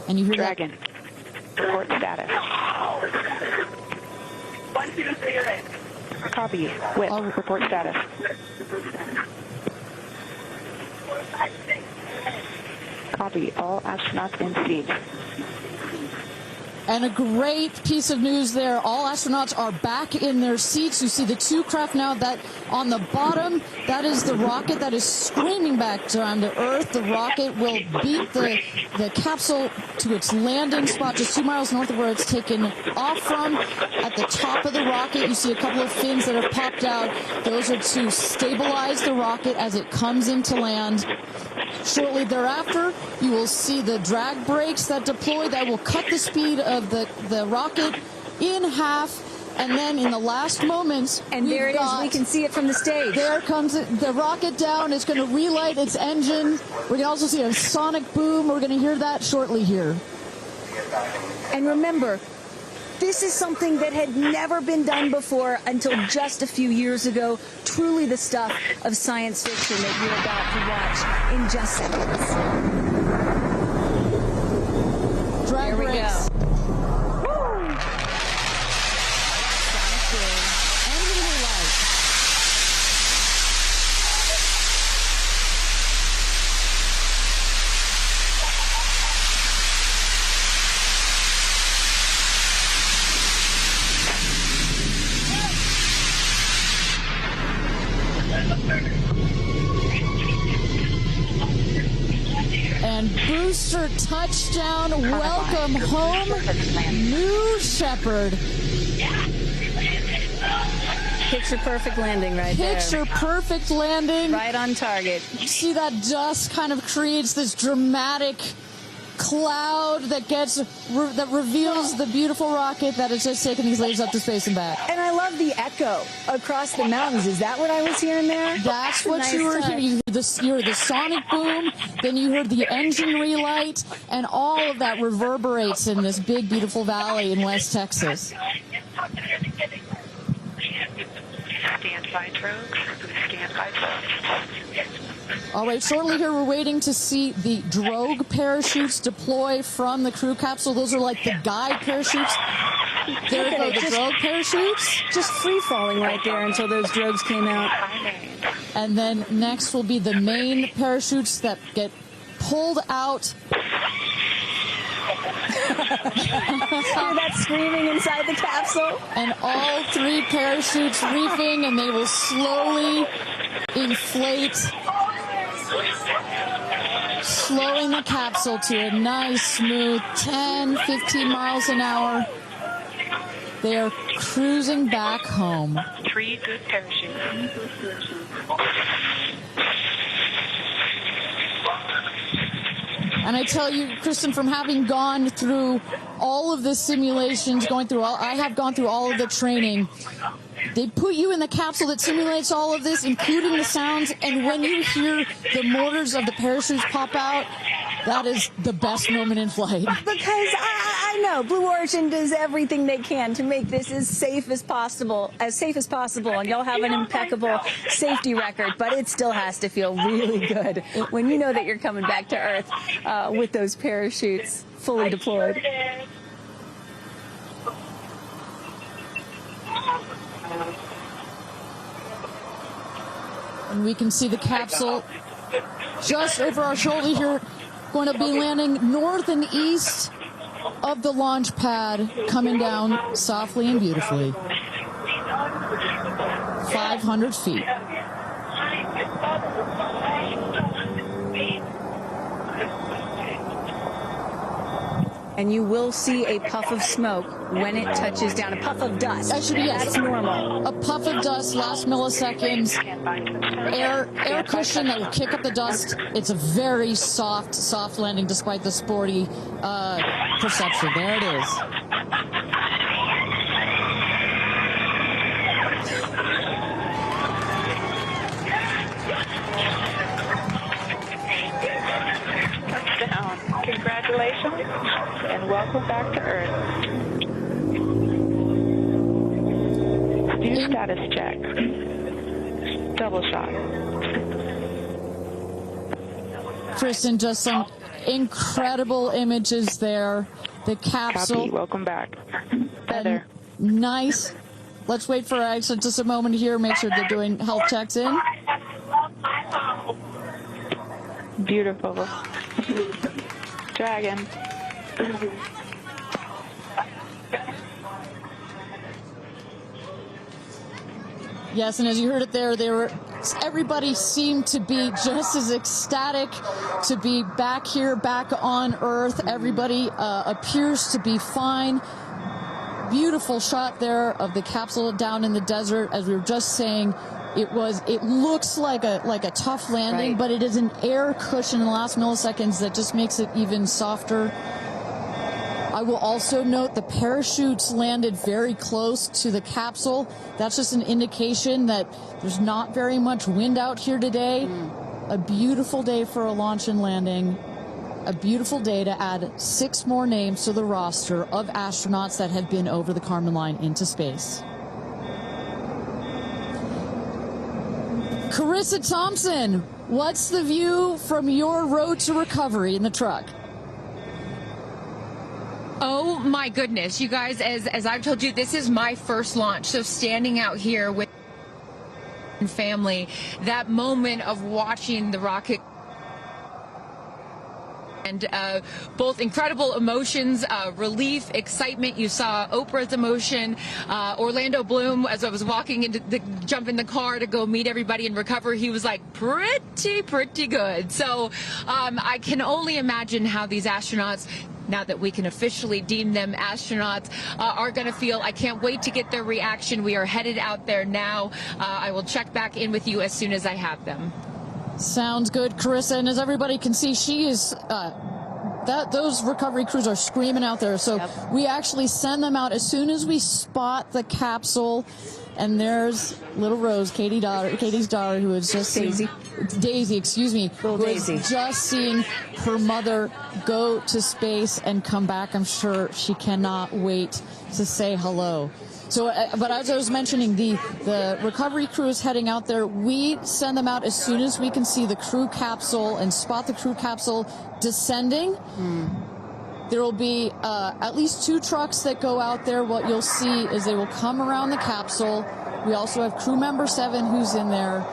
And you hear Dragon. Report status. Copy. With report status. Copy. All astronauts in seat. And a great piece of news there. All astronauts are back in their seats. You see the two craft now that on the bottom, that is the rocket that is screaming back down to Earth. The rocket will beat the capsule to its landing spot just 2 miles north of where it's taken off from. At the top of the rocket, you see a couple of fins that have popped out. Those are to stabilize the rocket as it comes into land. Shortly thereafter, you will see the drag brakes that deploy that will cut the speed of the rocket in half. And then in the last moments, and there it is. We can see it from the stage. There comes the rocket down. It's going to relight its engine. We can also see a sonic boom. We're going to hear that shortly here. And remember, this is something that had never been done before until just a few years ago. Truly the stuff of science fiction that you're about to watch in just seconds. Drag Here we brakes. go. And booster touchdown, welcome home, New Shepard. Picture perfect landing right there. Picture perfect landing. Right on target. See that dust kind of creates this dramatic cloud that reveals the beautiful rocket that has just taken these ladies up to space and back. And I love the echo across the mountains. Is that what I was hearing there? That's what you were hearing. You heard the sonic boom, then you heard the engine relight, and all of that reverberates in this big, beautiful valley in West Texas. Stand by, folks. Stand by, folks. All right, shortly here, we're waiting to see the drogue parachutes deploy from the crew capsule. Those are like the guide parachutes. There go the drogue parachutes. Just free falling right there until those drogues came out. And then next will be the main parachutes that get pulled out. Hear that screaming inside the capsule? And all 3 parachutes reefing, and they will slowly inflate, slowing the capsule to a nice, smooth 10, 15 miles an hour. They are cruising back home. 3 good parachutes. And I tell you, Kristen, from having gone through all of the simulations, I have gone through all of the training. They put you in the capsule that simulates all of this, including the sounds, and when you hear the motors of the parachutes pop out, that is the best moment in flight. Because I know Blue Origin does everything they can to make this as safe as possible, and y'all have an impeccable safety record, but it still has to feel really good when you know that you're coming back to Earth with those parachutes fully deployed. And we can see the capsule just over our shoulder here, going to be landing north and east of the launch pad, coming down softly and beautifully. 500 feet. And you will see a puff of smoke when it touches down, a puff of dust. That's normal. A puff of dust, last milliseconds, air cushion that will kick up the dust. It's a very soft landing despite the sporty perception. There it is. Touchdown. Congratulations and welcome back to Earth. Do status check. Double shot. Kristen, just some incredible images there. The capsule. Copy. Welcome back. Heather. Nice. Let's wait for Aisha just a moment here. Make sure they're doing health checks in. Beautiful. Dragon. Yes, and as you heard it there, everybody seemed to be just as ecstatic to be back here, back on Earth. Everybody appears to be fine. Beautiful shot there of the capsule down in the desert. As we were just saying, it looks like a tough landing, but it is an air cushion in the last milliseconds that just makes it even softer. I will also note the parachutes landed very close to the capsule. That's just an indication that there's not very much wind out here today. A beautiful day for a launch and landing. A beautiful day to add 6 more names to the roster of astronauts that have been over the Kármán line into space. Carissa Thompson, what's the view from your road to recovery in the truck? Oh my goodness, you guys, as I've told you, this is my first launch. So standing out here with family, that moment of watching the rocket, and both incredible emotions, relief, excitement. You saw Oprah's emotion, Orlando Bloom, as I was walking jump in the car to go meet everybody and recover, he was like pretty good. So I can only imagine how these astronauts, now that we can officially deem them astronauts, are going to feel. I can't wait to get their reaction. We are headed out there now. I will check back in with you as soon as I have them. Sounds good, Carissa. And as everybody can see, she is those recovery crews are screaming out there. So we actually send them out as soon as we spot the capsule. And there's little Rose, Katie's daughter, who is just Daisy, excuse me, who is just seeing her mother go to space and come back. I'm sure she cannot wait to say hello. So, but as I was mentioning, the recovery crew is heading out there. We send them out as soon as we can see the crew capsule and spot the crew capsule descending. There will be at least 2 trucks that go out there. What you'll see is they will come around the capsule. We also have crew member 7 who's in there.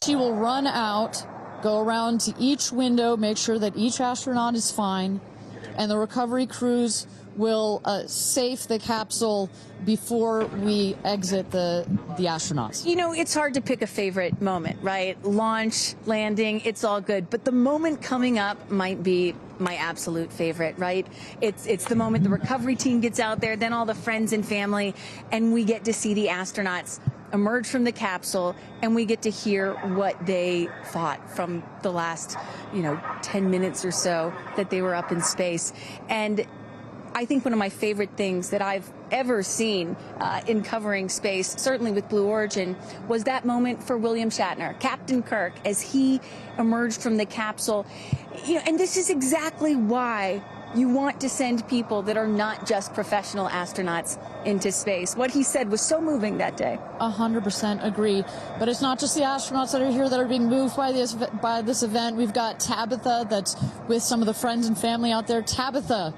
She will run out, go around to each window, make sure that each astronaut is fine, and the recovery crews will safe the capsule before we exit the astronauts. You know, it's hard to pick a favorite moment, right? Launch, landing, it's all good. But the moment coming up might be my absolute favorite, right? It's the moment the recovery team gets out there, then all the friends and family, and we get to see the astronauts emerge from the capsule, and we get to hear what they thought from the last, 10 minutes or so that they were up in space. And I think one of my favorite things that I've ever seen in covering space, certainly with Blue Origin, was that moment for William Shatner, Captain Kirk, as he emerged from the capsule. And this is exactly why you want to send people that are not just professional astronauts into space. What he said was so moving that day. 100% agree. But it's not just the astronauts that are here that are being moved by this event. We've got Tabitha that's with some of the friends and family out there. Tabitha,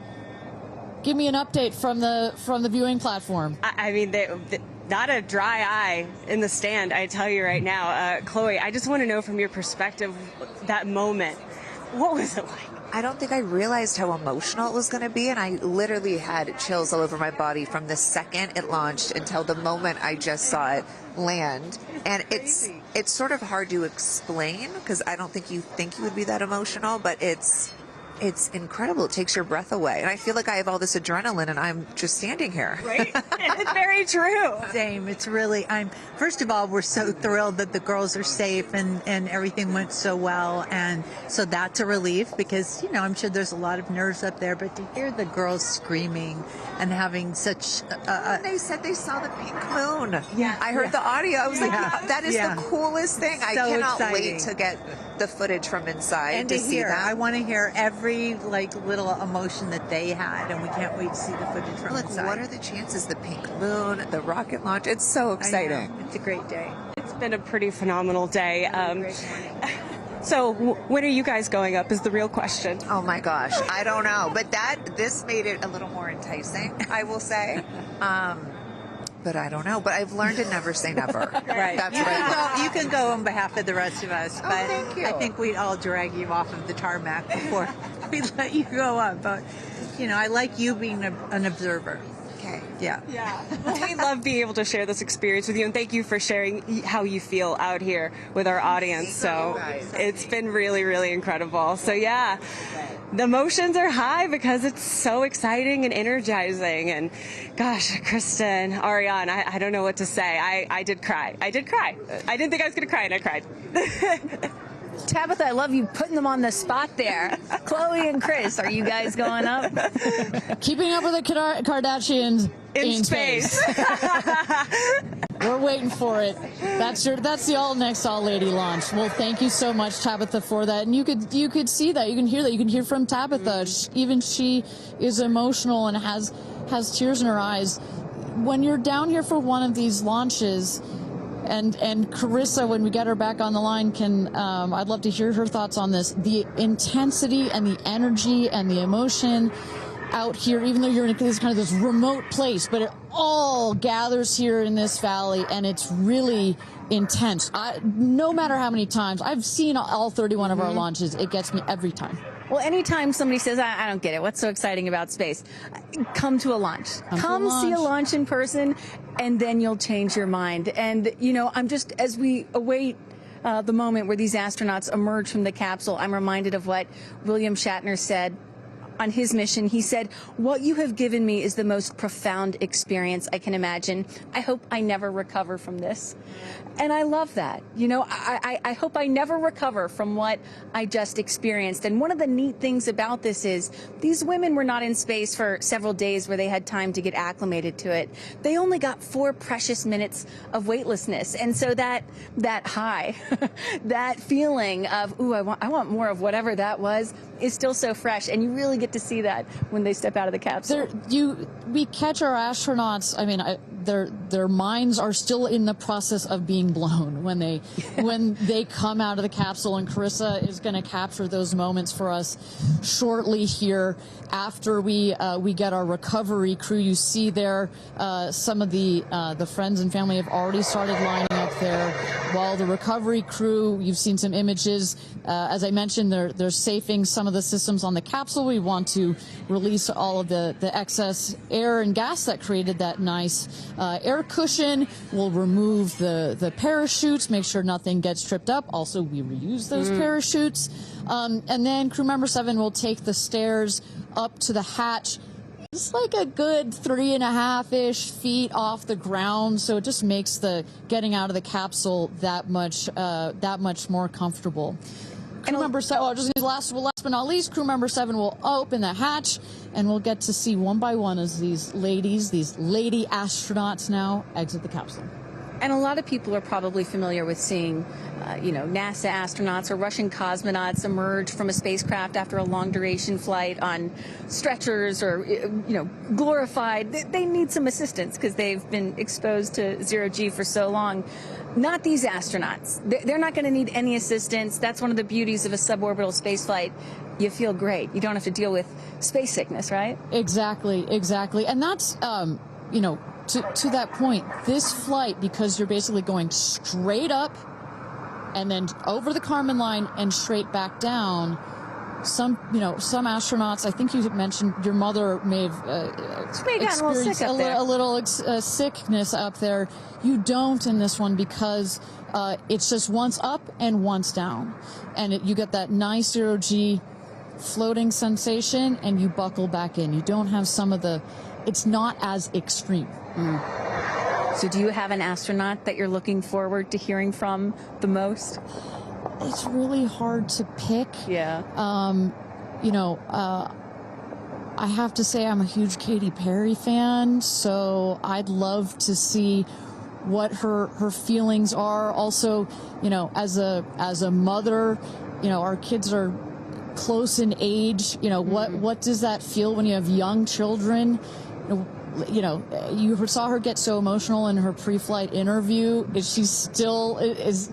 give me an update from the viewing platform. I mean, not a dry eye in the stand, I tell you right now. Chloe, I just want to know from your perspective, that moment, what was it like? I don't think I realized how emotional it was going to be, and I literally had chills all over my body from the second it launched until the moment I just saw it land. And it's sort of hard to explain, because I don't think you would be that emotional, but it's incredible. It takes your breath away. And I feel like I have all this adrenaline and I'm just standing here. Right? It's very true. Same. It's really, first of all, we're so thrilled that the girls are safe and everything went so well. And so that's a relief, because, I'm sure there's a lot of nerves up there, but to hear the girls screaming and having such they said they saw the pink moon. Yeah. I heard the audio. I was like, that is the coolest thing. So I cannot exciting. wait to get the footage from inside and to see that. I want to hear every little emotion that they had, and we can't wait to see the footage from inside. What are the chances? The pink moon, the rocket launch. It's so exciting. It's a great day. It's been a pretty phenomenal day. So when are you guys going up is the real question. Oh my gosh, I don't know, but this made it a little more enticing, I will say. But I don't know. But I've learned to never say never. Right. That's right. You can go on behalf of the rest of us, but thank you. I think we'd all drag you off of the tarmac before we let you go up. But I like you being an observer. Okay. Yeah. We love being able to share this experience with you, and thank you for sharing how you feel out here with our audience. So it's been really, really incredible. So yeah, the emotions are high because it's so exciting and energizing. And gosh, Kristen, Ariane, I don't know what to say. I did cry. I didn't think I was going to cry, and I cried. Tabitha, I love you putting them on the spot there. Chloe and Kris, are you guys going up? Keeping up with the Kardashians In space. We're waiting for it. That's the all next all lady launch. Well, thank you so much, Tabitha, for that. And you could see that, you can hear that, you can hear from Tabitha. Even she is emotional and has tears in her eyes. When you're down here for one of these launches, and Carissa, when we get her back on the line, I'd love to hear her thoughts on this. The intensity and the energy and the emotion out here, even though you're in this remote place, but it all gathers here in this valley, and it's really intense. No matter how many times I've seen all 31 of our launches, it gets me every time. Well, anytime somebody says, I don't get it, what's so exciting about space? Come to a launch. Come see a launch in person, and then you'll change your mind. And, I'm just, as we await the moment where these astronauts emerge from the capsule, I'm reminded of what William Shatner said on his mission. He said, "What you have given me is the most profound experience I can imagine. I hope I never recover from this." And I love that. I hope I never recover from what I just experienced. And one of the neat things about this is these women were not in space for several days where they had time to get acclimated to it. They only got 4 precious minutes of weightlessness. And so that high, that feeling of, ooh, I want more of whatever that was, is still so fresh, and you really get to see that when they step out of the capsule. We catch our astronauts. I mean, their minds are still in the process of being blown when they come out of the capsule, and Carissa is going to capture those moments for us shortly here after we get our recovery crew. You see there some of the friends and family have already started lining up there, while the recovery crew, you've seen some images. As I mentioned, they're safing some of the systems on the capsule. We want to release all of the excess air and gas that created that nice air cushion. We'll remove the parachutes, make sure nothing gets tripped up. Also, we reuse those parachutes. And then crew member 7 will take the stairs up to the hatch. It's like a good 3.5-ish feet off the ground, so it just makes the getting out of the capsule that much more comfortable. Crew member 7, last but not least, crew member 7 will open the hatch, and we'll get to see one by one as these lady astronauts now exit the capsule. And a lot of people are probably familiar with seeing, NASA astronauts or Russian cosmonauts emerge from a spacecraft after a long duration flight on stretchers or, glorified. They need some assistance because they've been exposed to zero-G for so long. Not these astronauts. They're not going to need any assistance. That's one of the beauties of a suborbital spaceflight. You feel great. You don't have to deal with space sickness, right? Exactly. And that's, to that point, this flight, because you're basically going straight up and then over the Kármán line and straight back down, some astronauts, I think you mentioned your mother may have experienced a little sickness up there. You don't in this one because it's just once up and once down. And you get that nice zero-G floating sensation and you buckle back in. You don't have it's not as extreme. So do you have an astronaut that you're looking forward to hearing from the most? It's really hard to pick. Yeah. I have to say I'm a huge Katy Perry fan, so I'd love to see what her feelings are. Also, as a mother, our kids are close in age. What does that feel when you have young children? You saw her get so emotional in her pre-flight interview. Is she still is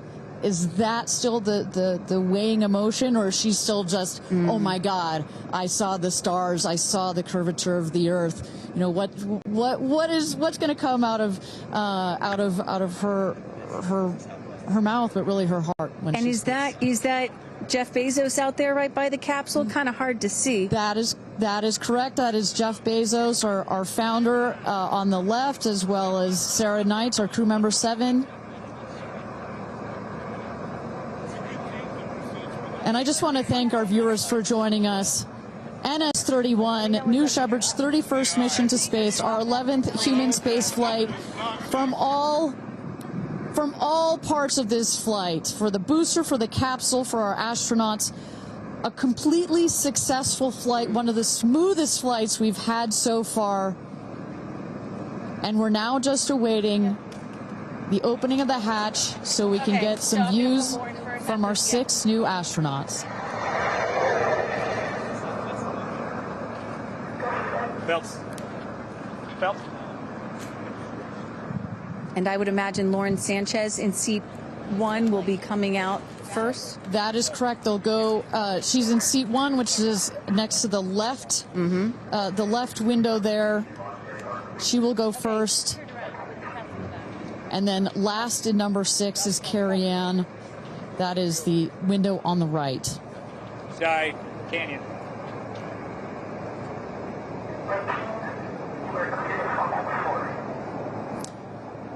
that still the weighing emotion, or is she still just oh my God, I saw the stars, I saw the curvature of the earth? What's going to come out of her mouth, but really her heart? And is that Jeff Bezos out there right by the capsule? Kind of hard to see. That is correct. That is Jeff Bezos, our founder, on the left, as well as Sarah Knights, our crew member 7. And I just want to thank our viewers for joining us. NS-31, New Shepard's 31st mission to space, our 11th human space flight. From all parts of this flight, for the booster, for the capsule, for our astronauts, a completely successful flight, one of the smoothest flights we've had so far. And we're now just awaiting the opening of the hatch so we can get some views from our 6 new astronauts. Belts. And I would imagine Lauren Sanchez in seat 1 will be coming out first. That is correct. They'll go. She's in seat 1, which is next to the left, the left window there. She will go first. And then last in number 6 is Kerianne. That is the window on the right. Sky Canyon.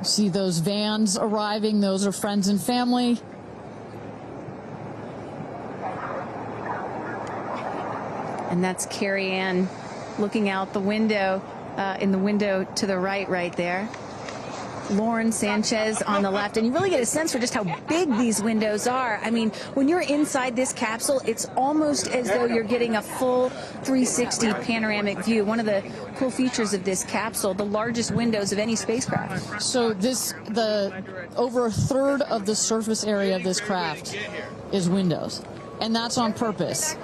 See those vans arriving. Those are friends and family. And that's Kerianne looking out the window, in the window to the right there. Lauren Sanchez on the left. And you really get a sense for just how big these windows are. I mean, when you're inside this capsule, it's almost as though you're getting a full 360 panoramic view. One of the cool features of this capsule, the largest windows of any spacecraft. So over a third of the surface area of this craft is windows. And that's on purpose.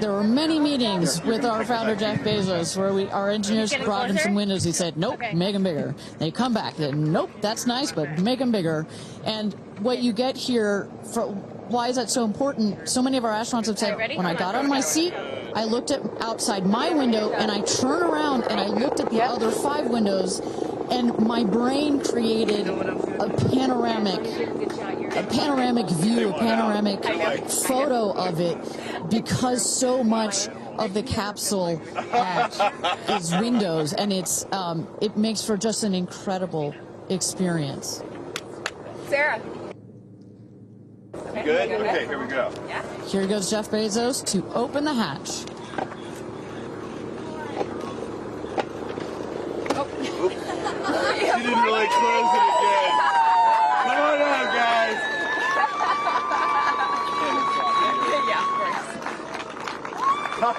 There were many meetings with our founder, Jeff Bezos, where our engineers brought him some windows. He said, nope, make them bigger. They come back, nope, that's nice, but make them bigger. And what you get here, why is that so important? So many of our astronauts have said, when I got out of my seat, I looked outside my window, and I turned around and I looked at the other 5 windows, and my brain created a panoramic view, a panoramic photo of it, because so much of the capsule is windows, and it makes for just an incredible experience. Sarah. Good? Okay, here we go. Yeah. Here goes Jeff Bezos to open the hatch. She didn't really close it again. Come on out, guys. Yeah, of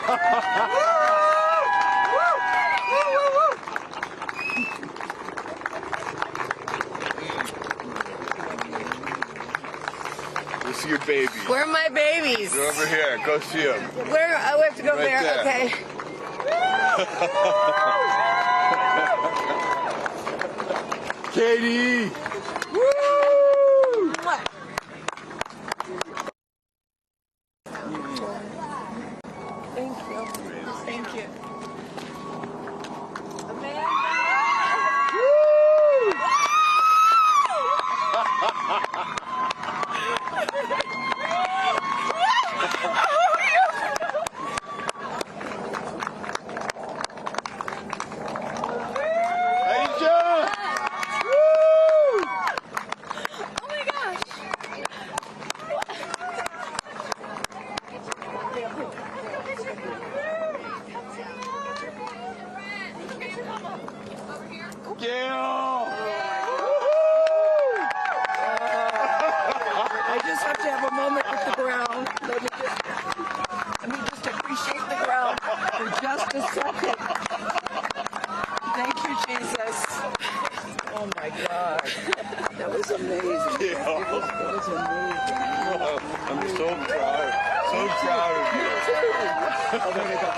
We'll see your baby. Where are my babies? They're over here. Go see them. Where? Oh, we have to go Right there. Okay. Katie! Woo! Thank you. Thank you. Amanda! Aisha! Gayle! I just have to have a moment with the ground. Let me just appreciate the ground for just a second. Thank you, Jesus. Oh my God. That was amazing. Yeah. That was amazing. I'm so proud. So proud of you. Oh, there we go.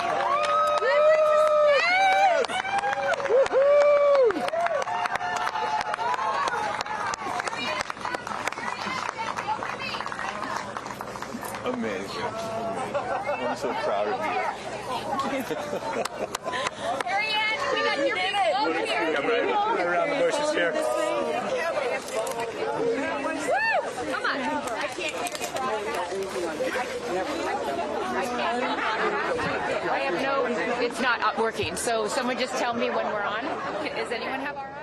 Amazing. I'm so proud of you. Kerianne, we got your people over here. Come right around the bushes here. Come on. I have no, it's not working. So someone just tell me when we're on. Does anyone have our on?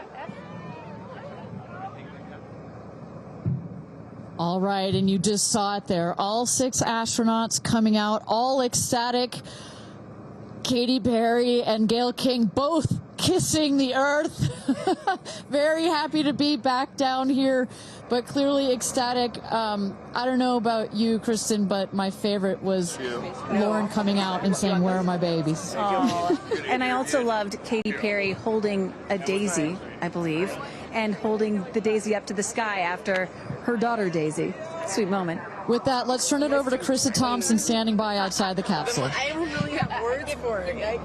All right, and you just saw it there. All 6 astronauts coming out, all ecstatic. Katy Perry and Gayle King both kissing the earth. Very happy to be back down here, but clearly ecstatic. I don't know about you, Kristen, but my favorite was Lauren coming out and saying, "Where are my babies?" Oh. And I also loved Katy Perry holding a daisy, I believe, and holding the daisy up to the sky after her daughter Daisy. Sweet moment. With that, let's turn it over to Krista Thompson standing by outside the capsule. I don't really have words for it.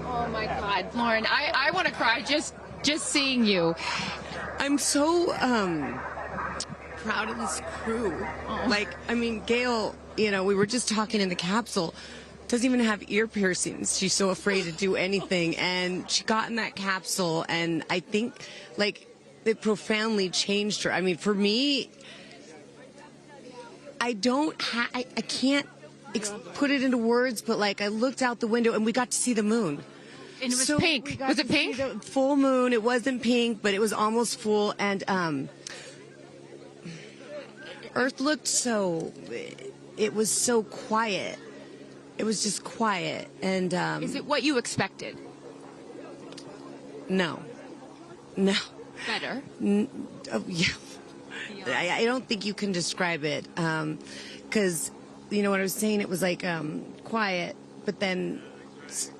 Oh my God, Lauren, I want to cry just seeing you. I'm so proud of this crew. Like, I mean, Gayle, you know, we were just talking in the capsule, doesn't even have ear piercings. She's so afraid to do anything. And she got in that capsule, and I think, like, it profoundly changed her. I mean, for me, I can't put it into words, but, like, I looked out the window, and we got to see the moon. And it was pink. Was it pink? Full moon. It wasn't pink, but it was almost full. And Earth looked so, it was so quiet. It was just quiet. And is it what you expected? No. Better. Yeah. I don't think you can describe it. Because, you know what I was saying? It was like quiet, but then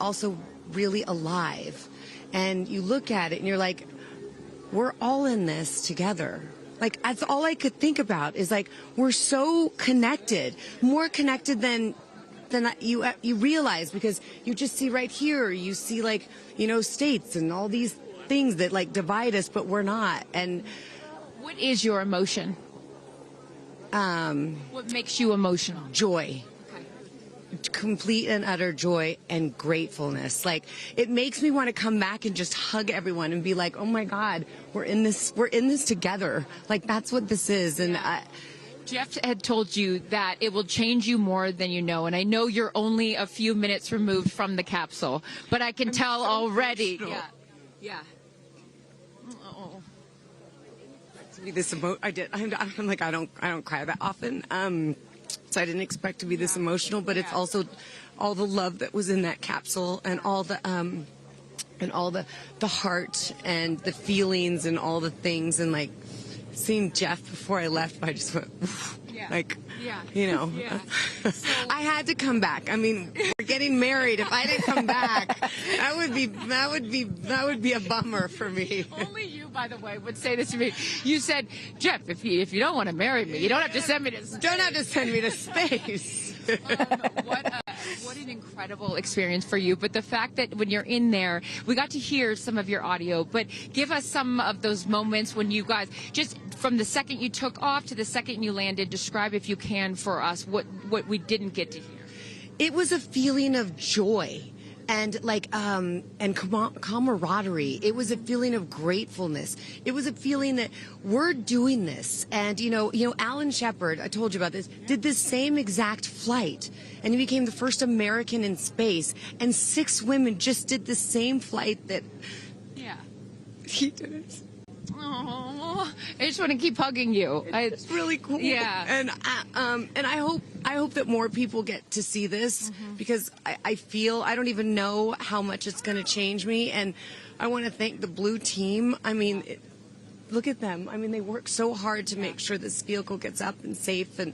also really alive. And you look at it and you're like, we're all in this together. Like, that's all I could think about is like, we're so connected, more connected than than you realize, because you just see right here, you see like, states and all these things that like divide us, but we're not. And what is your emotion? What makes you emotional? Joy. Complete and utter joy and gratefulness. Like, it makes me want to come back and just hug everyone and be like, oh my God, we're in this together. Like, that's what this is. And Jeff had told you that it will change you more than you know, and I know you're only a few minutes removed from the capsule, but I can tell already. Emotional. Yeah. To be this I did. I'm like, I don't cry that often. So I didn't expect to be this emotional, but it's also all the love that was in that capsule, and all the heart and the feelings and all the things, and like seeing Jeff before I left, I just went, I had to come back. I mean, we're getting married. If I didn't come back, that would be a bummer for me. Only you, by the way, would say this to me. You said, Jeff, if you don't want to marry me, you don't have to send me to space. Don't have to send me to space. What an incredible experience for you. But the fact that when you're in there, we got to hear some of your audio, but give us some of those moments when you guys, just from the second you took off to the second you landed, describe, if you can, for us what we didn't get to hear. It was a feeling of joy and and camaraderie. It was a feeling of gratefulness. It was a feeling that we're doing this. And Alan Shepard, I told you about this, did this same exact flight, and he became the first American in space. And 6 women just did the same flight that he did it. Oh, I just want to keep hugging you. It's really cool. Yeah. And I hope that more people get to see this, because I feel, I don't even know how much it's going to change me. And I want to thank the Blue team. I mean, look at them. I mean, they work so hard to make sure this vehicle gets up and safe. And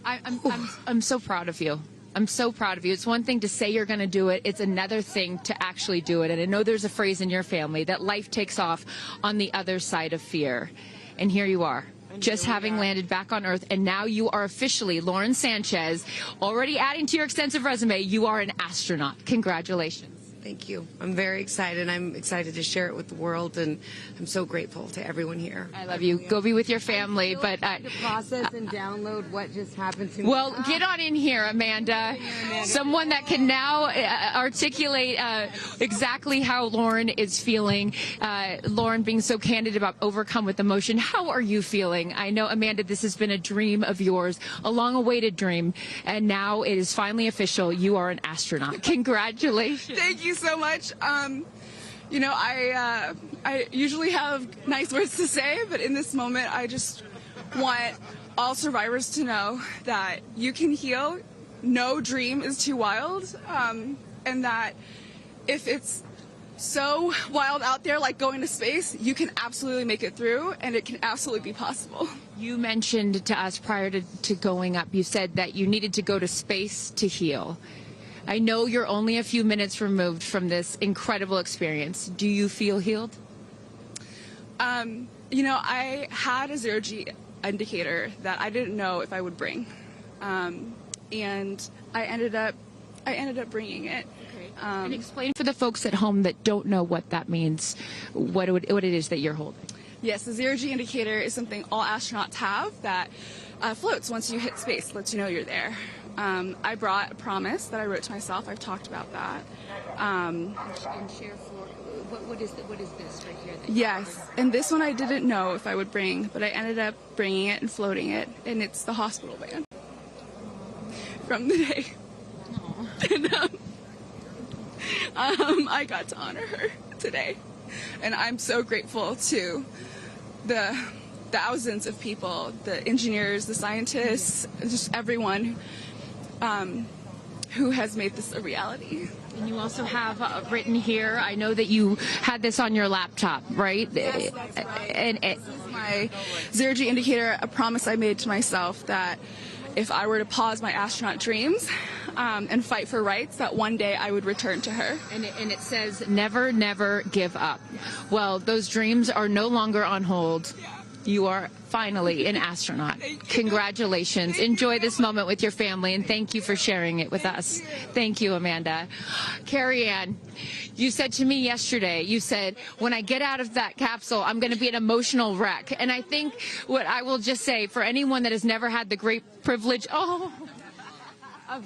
I'm so proud of you. I'm so proud of you. It's one thing to say you're going to do it. It's another thing to actually do it. And I know there's a phrase in your family that life takes off on the other side of fear. And here you are, just having landed back on Earth. And now you are officially, Lauren Sanchez, already adding to your extensive resume, you are an astronaut. Congratulations. Thank you. I'm very excited. I'm excited to share it with the world, and I'm so grateful to everyone here. I love you. Go be with your family. But to process and download what just happened to me. Well, get on in here, Amanda. Someone that can now articulate exactly how Lauren is feeling. Lauren being so candid about overcome with emotion. How are you feeling? I know, Amanda, this has been a dream of yours, a long-awaited dream, and now it is finally official. You are an astronaut. Congratulations. Thank you so much. I usually have nice words to say, but in this moment, I just want all survivors to know that you can heal. No dream is too wild, and that if it's so wild out there, like going to space, you can absolutely make it through, and it can absolutely be possible. You mentioned to us prior to going up, you said that you needed to go to space to heal. I know you're only a few minutes removed from this incredible experience. Do you feel healed? I had a zero-G indicator that I didn't know if I would bring, and I ended up bringing it. Okay. And explain for the folks at home that don't know what that means, what it is that you're holding. Yes, the zero-G indicator is something all astronauts have that floats once you hit space, lets you know you're there. I brought a promise that I wrote to myself. I've talked about that. And share for what is this right here? Yes, and this one I didn't know if I would bring, but I ended up bringing it and floating it, and it's the hospital band from the day. And I got to honor her today, and I'm so grateful to the thousands of people, the engineers, the scientists, just everyone who has made this a reality. And you also have written here, I know that you had this on your laptop, right? Yes, that's right. This is my zero-G indicator, a promise I made to myself that if I were to pause my astronaut dreams and fight for rights, that one day I would return to her. And it says, never, never give up. Well, those dreams are no longer on hold. You are finally an astronaut. Congratulations. Enjoy this moment with your family, and thank you for sharing it with us. Thank you, Amanda. Kerianne, you said to me yesterday, you said, when I get out of that capsule, I'm going to be an emotional wreck. And I think what I will just say, for anyone that has never had the great privilege of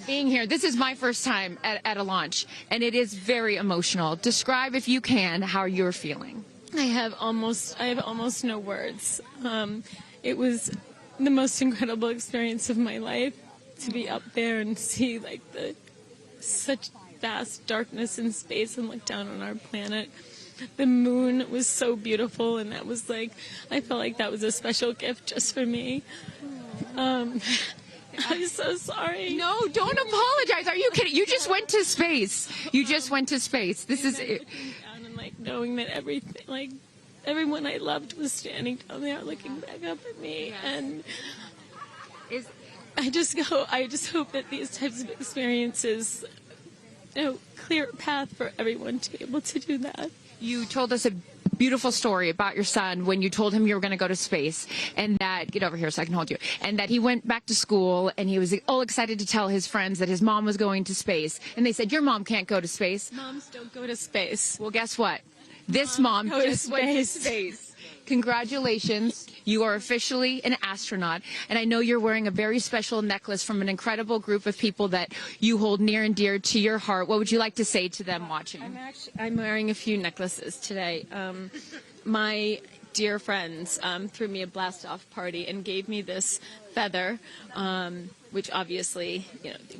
being here, this is my first time at a launch, and it is very emotional. Describe, if you can, how you're feeling. I have almost no words. It was the most incredible experience of my life to be up there and see like such vast darkness in space and look down on our planet. The moon was so beautiful, and that was like, I felt like that was a special gift just for me. I'm so sorry. No, don't apologize. Are you kidding? You just went to space. You just went to space. This is it. And like knowing that everything, like everyone I loved was standing down there looking back up at me. And I just hope that these types of experiences, clear a path for everyone to be able to do that. You told us a beautiful story about your son when you told him you were going to go to space, and that, get over here so I can hold you, and that he went back to school and he was all excited to tell his friends that his mom was going to space, and they said, your mom can't go to space. Moms don't go to space. Well, guess what? This mom just went to space. Congratulations. You are officially an astronaut, and I know you're wearing a very special necklace from an incredible group of people that you hold near and dear to your heart. What would you like to say to them watching? I'm wearing a few necklaces today. My dear friends threw me a blast-off party and gave me this feather, which obviously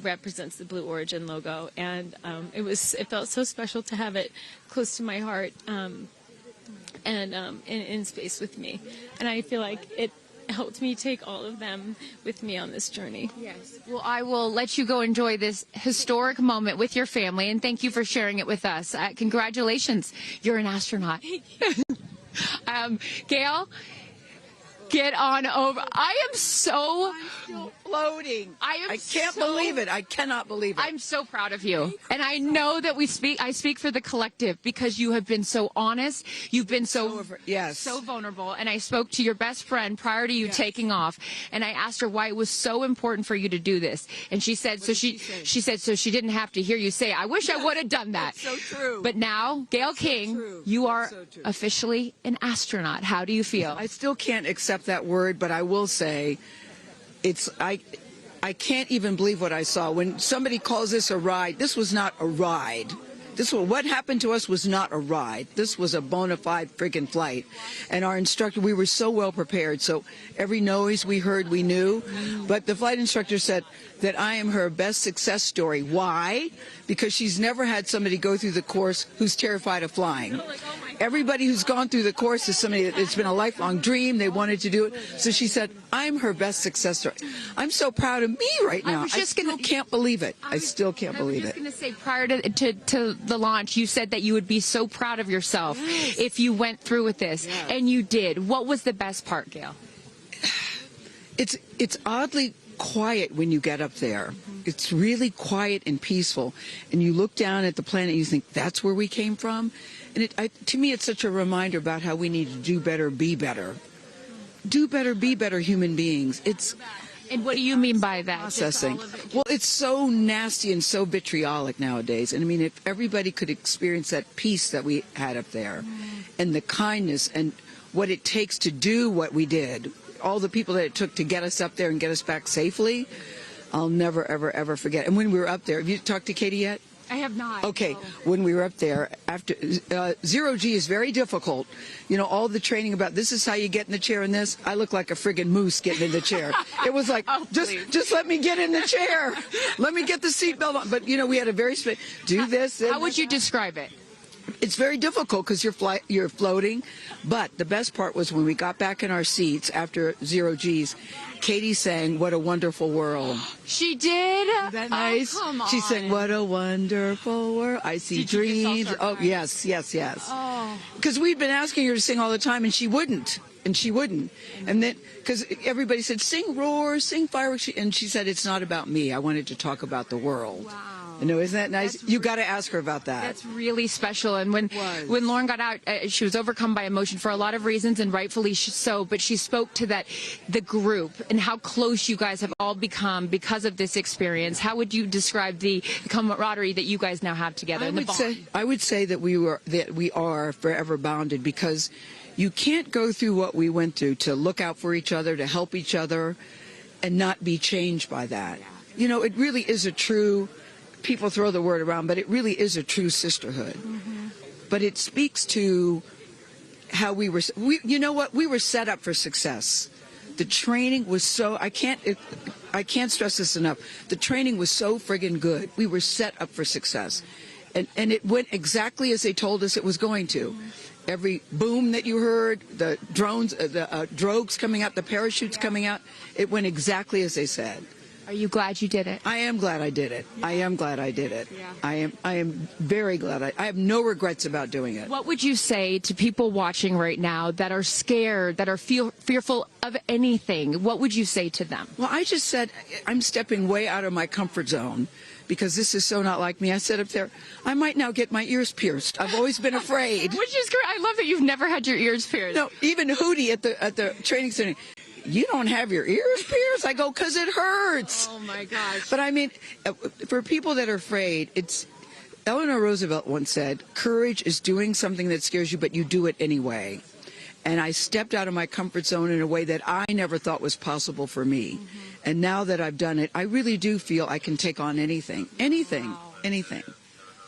represents the Blue Origin logo, and it felt so special to have it close to my heart. And in space with me. And I feel like it helped me take all of them with me on this journey. Yes. Well, I will let you go enjoy this historic moment with your family, and thank you for sharing it with us. Congratulations. You're an astronaut. Gayle, get on over. I am so floating. I can't believe it. I cannot believe it. I'm so proud of you. And I know that I speak for the collective, because you have been so honest. You've been so vulnerable. And I spoke to your best friend prior to you taking off, and I asked her why it was so important for you to do this. And she said, she said, so she didn't have to hear you say, I wish I would have done that. That's so true. But now, Gayle King, you are officially an astronaut. How do you feel? I still can't accept that word, but I will say, I can't even believe what I saw. When somebody calls this a ride, this was not a ride. What happened to us was not a ride. This was a bona fide friggin' flight. And our instructor, we were so well prepared. So every noise we heard, we knew. But the flight instructor said that I am her best success story. Why? Because she's never had somebody go through the course who's terrified of flying. Everybody who's gone through the course is somebody that it's been a lifelong dream. They wanted to do it. So she said, I'm her best success story. I'm so proud of me right now. I still can't believe it. I still can't believe it. I was just going to say, prior to the launch, you said that you would be so proud of yourself if you went through with this. And you did. What was the best part, Gayle? It's oddly quiet when you get up there. It's really quiet and peaceful. And you look down at the planet and you think, that's where we came from? And to me, it's such a reminder about how we need to do better, be better. Do better, be better human beings. And what do you mean by that? Processing. Well, it's so nasty and so vitriolic nowadays. And I mean, if everybody could experience that peace that we had up there, and the kindness and what it takes to do what we did, all the people that it took to get us up there and get us back safely, I'll never, ever, ever forget. And when we were up there, have you talked to Katy yet? I have not. Okay, no. When we were up there, after zero G is very difficult. All the training about this is how you get in the chair and this. I look like a friggin' moose getting in the chair. It was like, just let me get in the chair. Let me get the seatbelt on. But, we had a very do this. How would you describe it? It's very difficult because you're floating. But the best part was when we got back in our seats after zero G's, Katy sang "What a Wonderful World." She did? Isn't that nice? Oh, come on. She sang "What a Wonderful World." I see dreams. Oh, yes. Oh. Because we'd been asking her to sing all the time, and she wouldn't. And then, because everybody said, sing roar, sing fireworks. And she said, it's not about me. I wanted to talk about the world. Wow. No, isn't that nice? You got to ask her about that. That's really special. And when Lauren got out, she was overcome by emotion for a lot of reasons, and rightfully so. But she spoke to the group and how close you guys have all become because of this experience. How would you describe the camaraderie that you guys now have together? I would say that we are forever bonded, because you can't go through what we went through to look out for each other, to help each other, and not be changed by that. You know, it really is a true. People throw the word around, but it really is a true sisterhood. But it speaks to how we were, you know what, we were set up for success. The training was so, I can't stress this enough. The training was so friggin' good. We were set up for success. And it went exactly as they told us it was going to. Every boom that you heard, the drones, the drogues coming out, the parachutes coming out, it went exactly as they said. Are you glad you did it? I am glad I did it. I am glad I did it. Yeah. I am very glad. I have no regrets about doing it. What would you say to people watching right now that are scared, that are fearful of anything? What would you say to them? Well, I just said I'm stepping way out of my comfort zone, because this is so not like me. I said up there, I might now get my ears pierced. I've always been afraid. Which is great. I love that you've never had your ears pierced. No, even Hootie at the training center. You don't have your ears pierced? I go, because it hurts. Oh, my gosh. But I mean, for people that are afraid, Eleanor Roosevelt once said, courage is doing something that scares you, but you do it anyway. And I stepped out of my comfort zone in a way that I never thought was possible for me. And now that I've done it, I really do feel I can take on anything. Anything.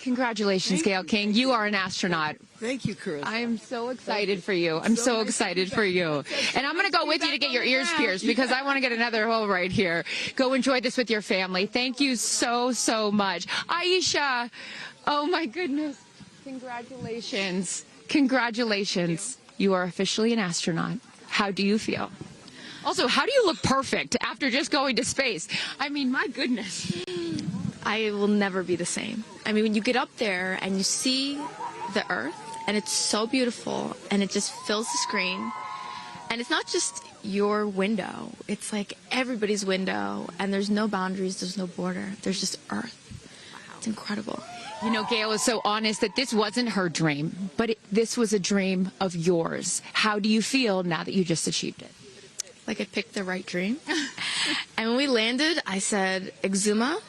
Congratulations, Gayle King. You are an astronaut. Thank you, Kris. I am so excited for you. I'm so excited for you. And I'm going to go with you to get your ears pierced, because I want to get another hole right here. Go enjoy this with your family. Thank you so, so much. Aisha, oh my goodness. Congratulations. Congratulations. You are officially an astronaut. How do you feel? Also, how do you look perfect after just going to space? I mean, my goodness. I will never be the same. I mean, when you get up there and you see the Earth, and it's so beautiful, and it just fills the screen, and it's not just your window, it's like everybody's window, and there's no boundaries, there's no border, there's just Earth. It's incredible. You know, Gayle is so honest that this wasn't her dream, but this was a dream of yours. How do you feel now that you just achieved it? Like I picked the right dream. And when we landed, I said, Exuma,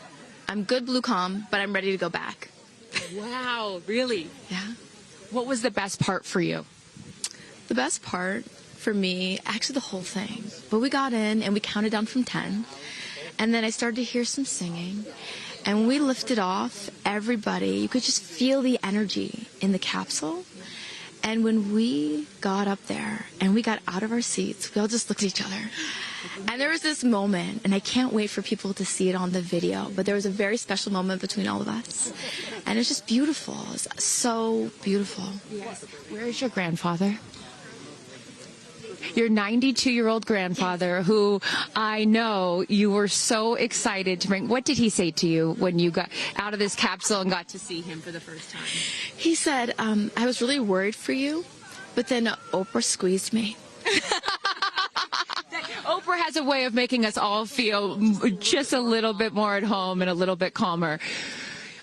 I'm good, Blue Calm, but I'm ready to go back. Wow, really? Yeah. What was the best part for you? The best part for me, actually the whole thing. But we got in and we counted down from 10. And then I started to hear some singing. And when we lifted off, everybody, you could just feel the energy in the capsule. And when we got up there and we got out of our seats, we all just looked at each other. And there was this moment, and I can't wait for people to see it on the video, but there was a very special moment between all of us. And it's just beautiful. It's so beautiful. Yes. Where is your grandfather? Your 92-year-old grandfather, who I know you were so excited to bring. What did he say to you when you got out of this capsule and got to see him for the first time? He said, I was really worried for you, but then Oprah squeezed me. Oprah has a way of making us all feel just a little bit more at home and a little bit calmer.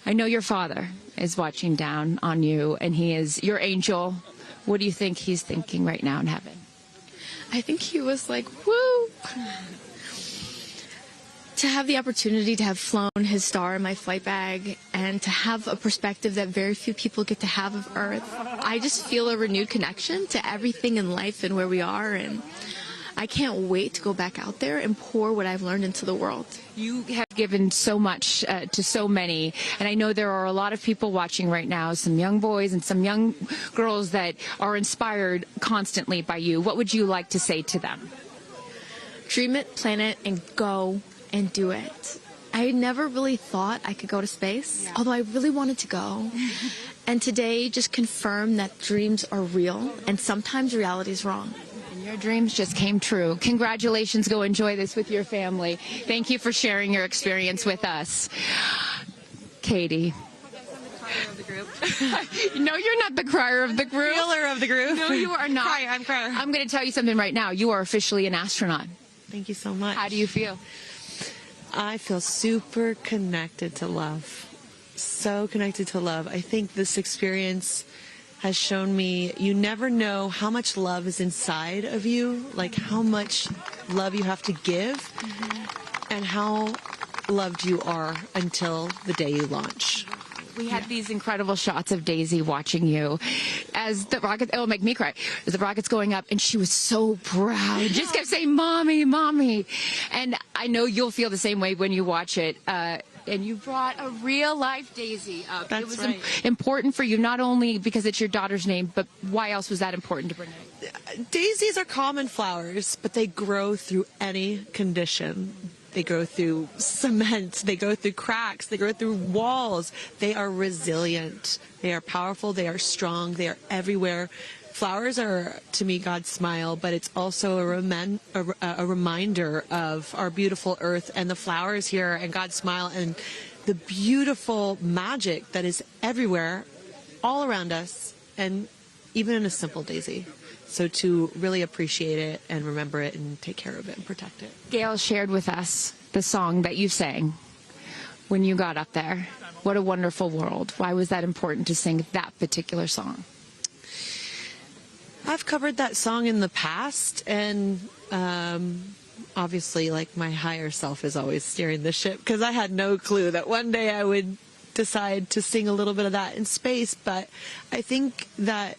I know your father is watching down on you, and he is your angel. What do you think he's thinking right now in heaven? I think he was like, woo! To have the opportunity to have flown his star in my flight bag and to have a perspective that very few people get to have of Earth, I just feel a renewed connection to everything in life and where we are, and I can't wait to go back out there and pour what I've learned into the world. You have given so much to so many, and I know there are a lot of people watching right now, some young boys and some young girls that are inspired constantly by you. What would you like to say to them? Dream it, plan it, and go and do it. I never really thought I could go to space, although I really wanted to go. And today just confirmed that dreams are real, and sometimes reality is wrong. Your dreams just came true. Congratulations. Go enjoy this with your family. Thank you for sharing your experience with us. Katie. No, you're not the crier of the group. Feeler of the group. No, you are not. I'm crier. I'm going to tell you something right now. You are officially an astronaut. Thank you so much. How do you feel? I feel super connected to love. so connected to love. I think this experience has shown me you never know how much love is inside of you, like how much love you have to give, and how loved you are until the day you launch. We had these incredible shots of Daisy watching you as the rocket, it'll make me cry, as the rocket's going up, and she was so proud. Just kept saying, "Mommy, Mommy." And I know you'll feel the same way when you watch it. And you brought a real-life Daisy up. That's it was right. important for you, not only because it's your daughter's name, but why else was that important to bring it? Daisies are common flowers, but they grow through any condition. They go through cement, they go through cracks, they go through walls. They are resilient. They are powerful, they are strong, they are everywhere. Flowers are, to me, God's smile, but it's also a reminder of our beautiful earth and the flowers here and God's smile and the beautiful magic that is everywhere, all around us, and even in a simple daisy. So to really appreciate it and remember it and take care of it and protect it. Gayle shared with us the song that you sang when you got up there. What a wonderful world. Why was that important to sing that particular song? I've covered that song in the past, and obviously, like, my higher self is always steering the ship, because I had no clue that one day I would decide to sing a little bit of that in space. But I think that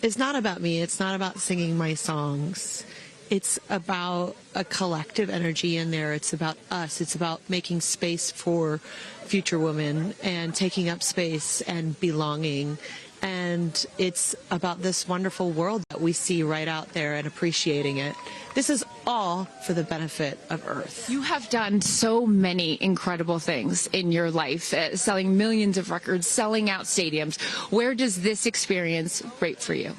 it's not about me. It's not about singing my songs. It's about a collective energy in there. It's about us. It's about making space for future women and taking up space and belonging. And it's about this wonderful world that we see right out there and appreciating it. This is all for the benefit of Earth. You have done so many incredible things in your life, selling millions of records, selling out stadiums. Where does this experience rate for you?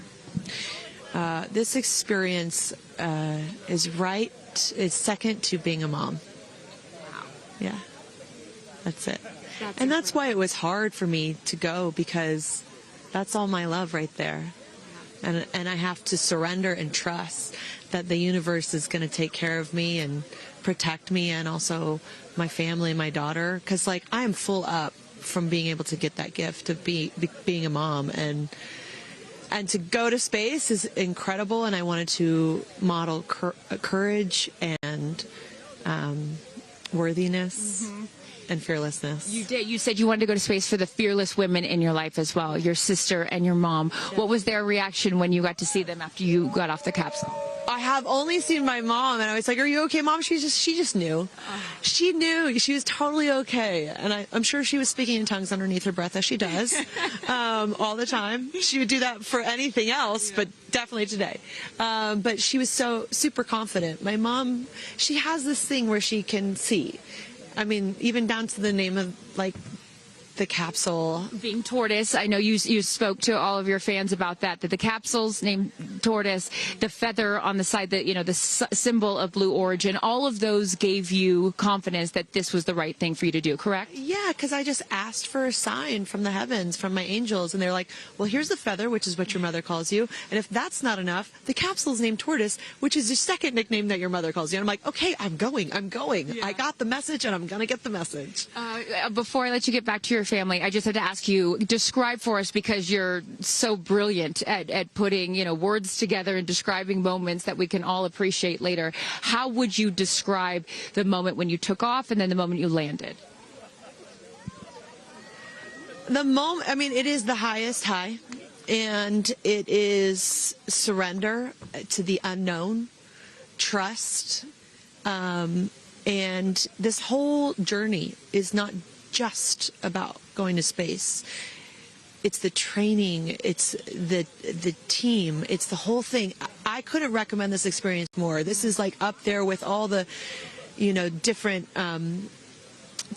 This experience is second to being a mom. Wow. Yeah, that's it. And that's why it was hard for me to go, because that's all my love right there. And I have to surrender and trust that the universe is going to take care of me and protect me, and also my family and my daughter. Because, like, I am full up from being able to get that gift of being a mom. And to go to space is incredible. And I wanted to model courage and worthiness. And fearlessness. You did. You said you wanted to go to space for the fearless women in your life as well, your sister and your mom. Yeah. What was their reaction when you got to see them after you got off the capsule? I have only seen my mom, and I was like, "Are you okay, Mom?" She just knew. She knew. She was totally okay. And I'm sure she was speaking in tongues underneath her breath, as she does all the time. She would do that for anything else, but definitely today. But she was so super confident. My mom, she has this thing where she can see. I mean, even down to the name of, like, the capsule being tortoise. I know you spoke to all of your fans about that the capsule's named tortoise, the feather on the side, that, you know, the symbol of Blue Origin, all of those gave you confidence that this was the right thing for you to do, correct? Yeah, because I just asked for a sign from the heavens, from my angels, and they're like, well, here's the feather, which is what your mother calls you, and if that's not enough, the capsule's named Tortoise, which is your second nickname that your mother calls you. And I'm like, okay, I'm going. Yeah. I got the message, and I'm going to get the message. Before I let you get back to your family, I just have to ask you, describe for us, because you're so brilliant at putting, you know, words together and describing moments that we can all appreciate later. How would you describe the moment when you took off and then the moment you landed? The moment, I mean, it is the highest high, and it is surrender to the unknown, trust, and this whole journey is not just about going to space. It's the training, it's the team, it's the whole thing. I couldn't recommend this experience more. This is like up there with all the, you know, different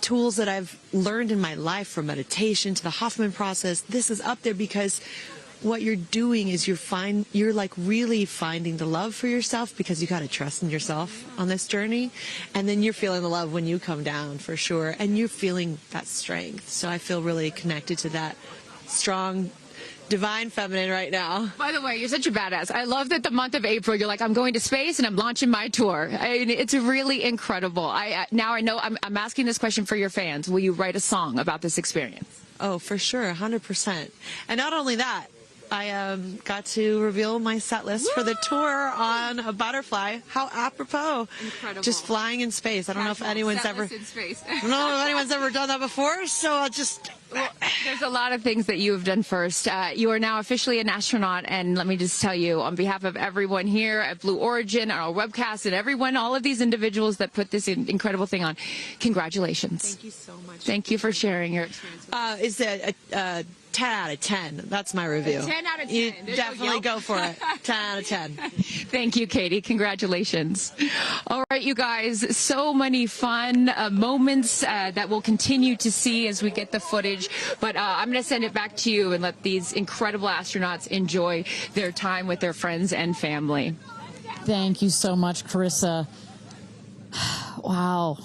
tools that I've learned in my life, from meditation to the Hoffman process. This is up there because what you're doing is you're like really finding the love for yourself, because you got to trust in yourself on this journey, and then you're feeling the love when you come down, for sure, and you're feeling that strength. So I feel really connected to that strong divine feminine right now. By the way, you're such a badass. I love that the month of April, you're like, I'm going to space and I'm launching my tour. I mean, it's really incredible. Now I know I'm asking this question for your fans. Will you write a song about this experience? Oh, for sure, 100%. And not only that, I got to reveal my set list for the tour on a butterfly. How apropos. Incredible. Just flying in space. I don't know if anyone's ever in space. I don't know if anyone's ever done that before, so I'll just There's a lot of things that you have done first. You are now officially an astronaut, and let me just tell you, on behalf of everyone here at Blue Origin, our webcast, and everyone, all of these individuals that put this incredible thing on, congratulations. Thank you so much. Thank you for sharing your experience. Is it a 10 out of 10? That's my review. 10 out of 10. You There's definitely no go for it. 10 out of 10. Thank you, Katy. Congratulations. All right, you guys, so many fun moments that we'll continue to see as we get the footage. But I'm going to send it back to you and let these incredible astronauts enjoy their time with their friends and family. Thank you so much, Carissa. Wow.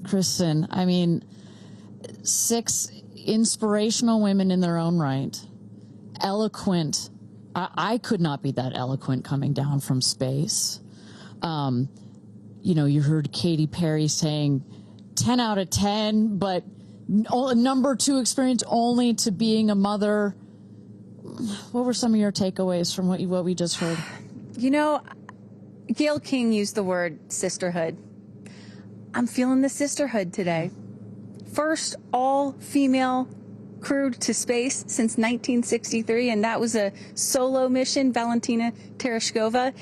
Kristen, I mean, 6 inspirational women in their own right, eloquent. I could not be that eloquent coming down from space. You know, you heard Katy Perry saying 10 out of 10, but number 2 experience only to being a mother. What were some of your takeaways from what we just heard? You know, Gayle King used the word sisterhood. I'm feeling the sisterhood today. First all-female crew to space since 1963, and that was a solo mission, Valentina Tereshkova.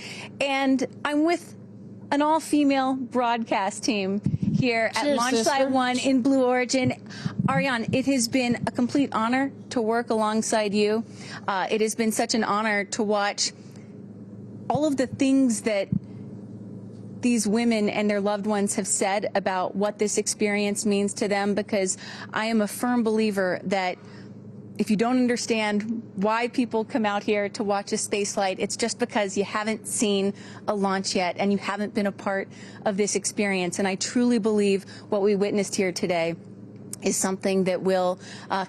And I'm with an all-female broadcast team here at Cheers, Launch sister. Site 1 in Blue Origin. Ariane, it has been a complete honor to work alongside you. It has been such an honor to watch all of the things that these women and their loved ones have said about what this experience means to them, because I am a firm believer that if you don't understand why people come out here to watch a space flight, it's just because you haven't seen a launch yet and you haven't been a part of this experience. And I truly believe what we witnessed here today is something that will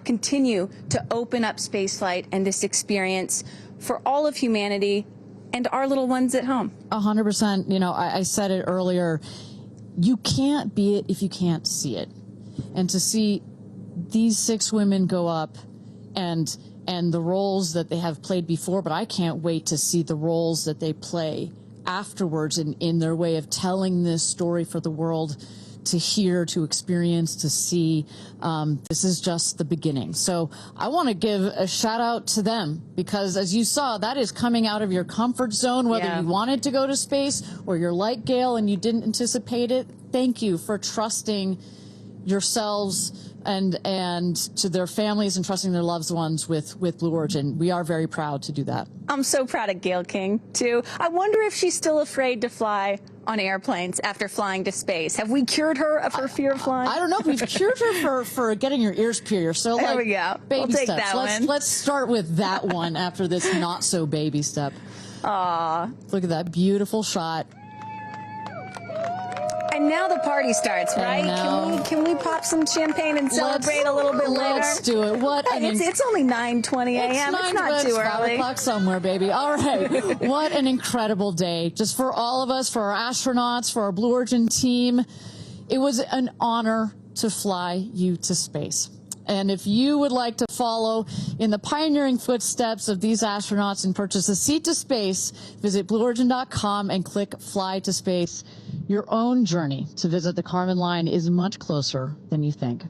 continue to open up spaceflight and this experience for all of humanity and our little ones at home. 100%. You know, I said it earlier. You can't be it if you can't see it. And to see these 6 women go up and the roles that they have played before, but I can't wait to see the roles that they play afterwards in their way of telling this story for the world to hear, to experience, to see. This is just the beginning. So I want to give a shout out to them, because as you saw, that is coming out of your comfort zone, whether you wanted to go to space or you're like Gayle and you didn't anticipate it. Thank you for trusting yourselves and to their families and trusting their loved ones with Blue Origin. We are very proud to do that. I'm so proud of Gayle King, too. I wonder if she's still afraid to fly on airplanes after flying to space. Have we cured her of her fear of flying? I don't know. We've cured her for getting your ears pierced. So there like, we go. Baby We'll take steps. that one. Let's start with that one after this not so baby step. Aw. Look at that beautiful shot. And now the party starts, right? Can we pop some champagne and celebrate a little bit later? Let's do it. It's only 9:20 a.m. It's not too early. 5 o'clock somewhere, baby. All right. What an incredible day. Just for all of us, for our astronauts, for our Blue Origin team. It was an honor to fly you to space. And if you would like to follow in the pioneering footsteps of these astronauts and purchase a seat to space, visit BlueOrigin.com and click Fly to Space. Your own journey to visit the Kármán line is much closer than you think.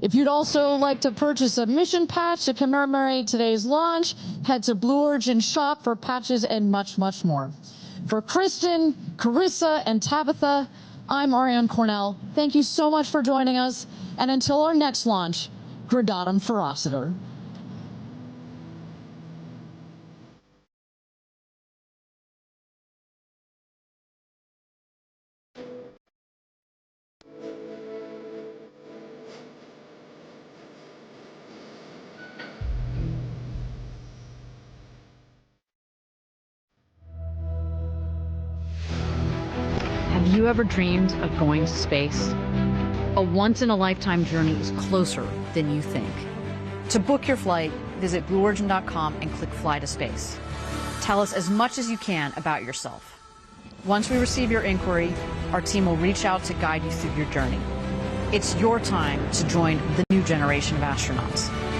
If you'd also like to purchase a mission patch to commemorate today's launch, head to Blue Origin shop for patches and much, much more. For Kristen, Carissa, and Tabitha, I'm Ariane Cornell. Thank you so much for joining us. And until our next launch, Gradatum Ferociter. Have you ever dreamed of going to space? A once-in-a-lifetime journey is closer than you think. To book your flight, visit blueorigin.com and click Fly to Space. Tell us as much as you can about yourself. Once we receive your inquiry, our team will reach out to guide you through your journey. It's your time to join the new generation of astronauts.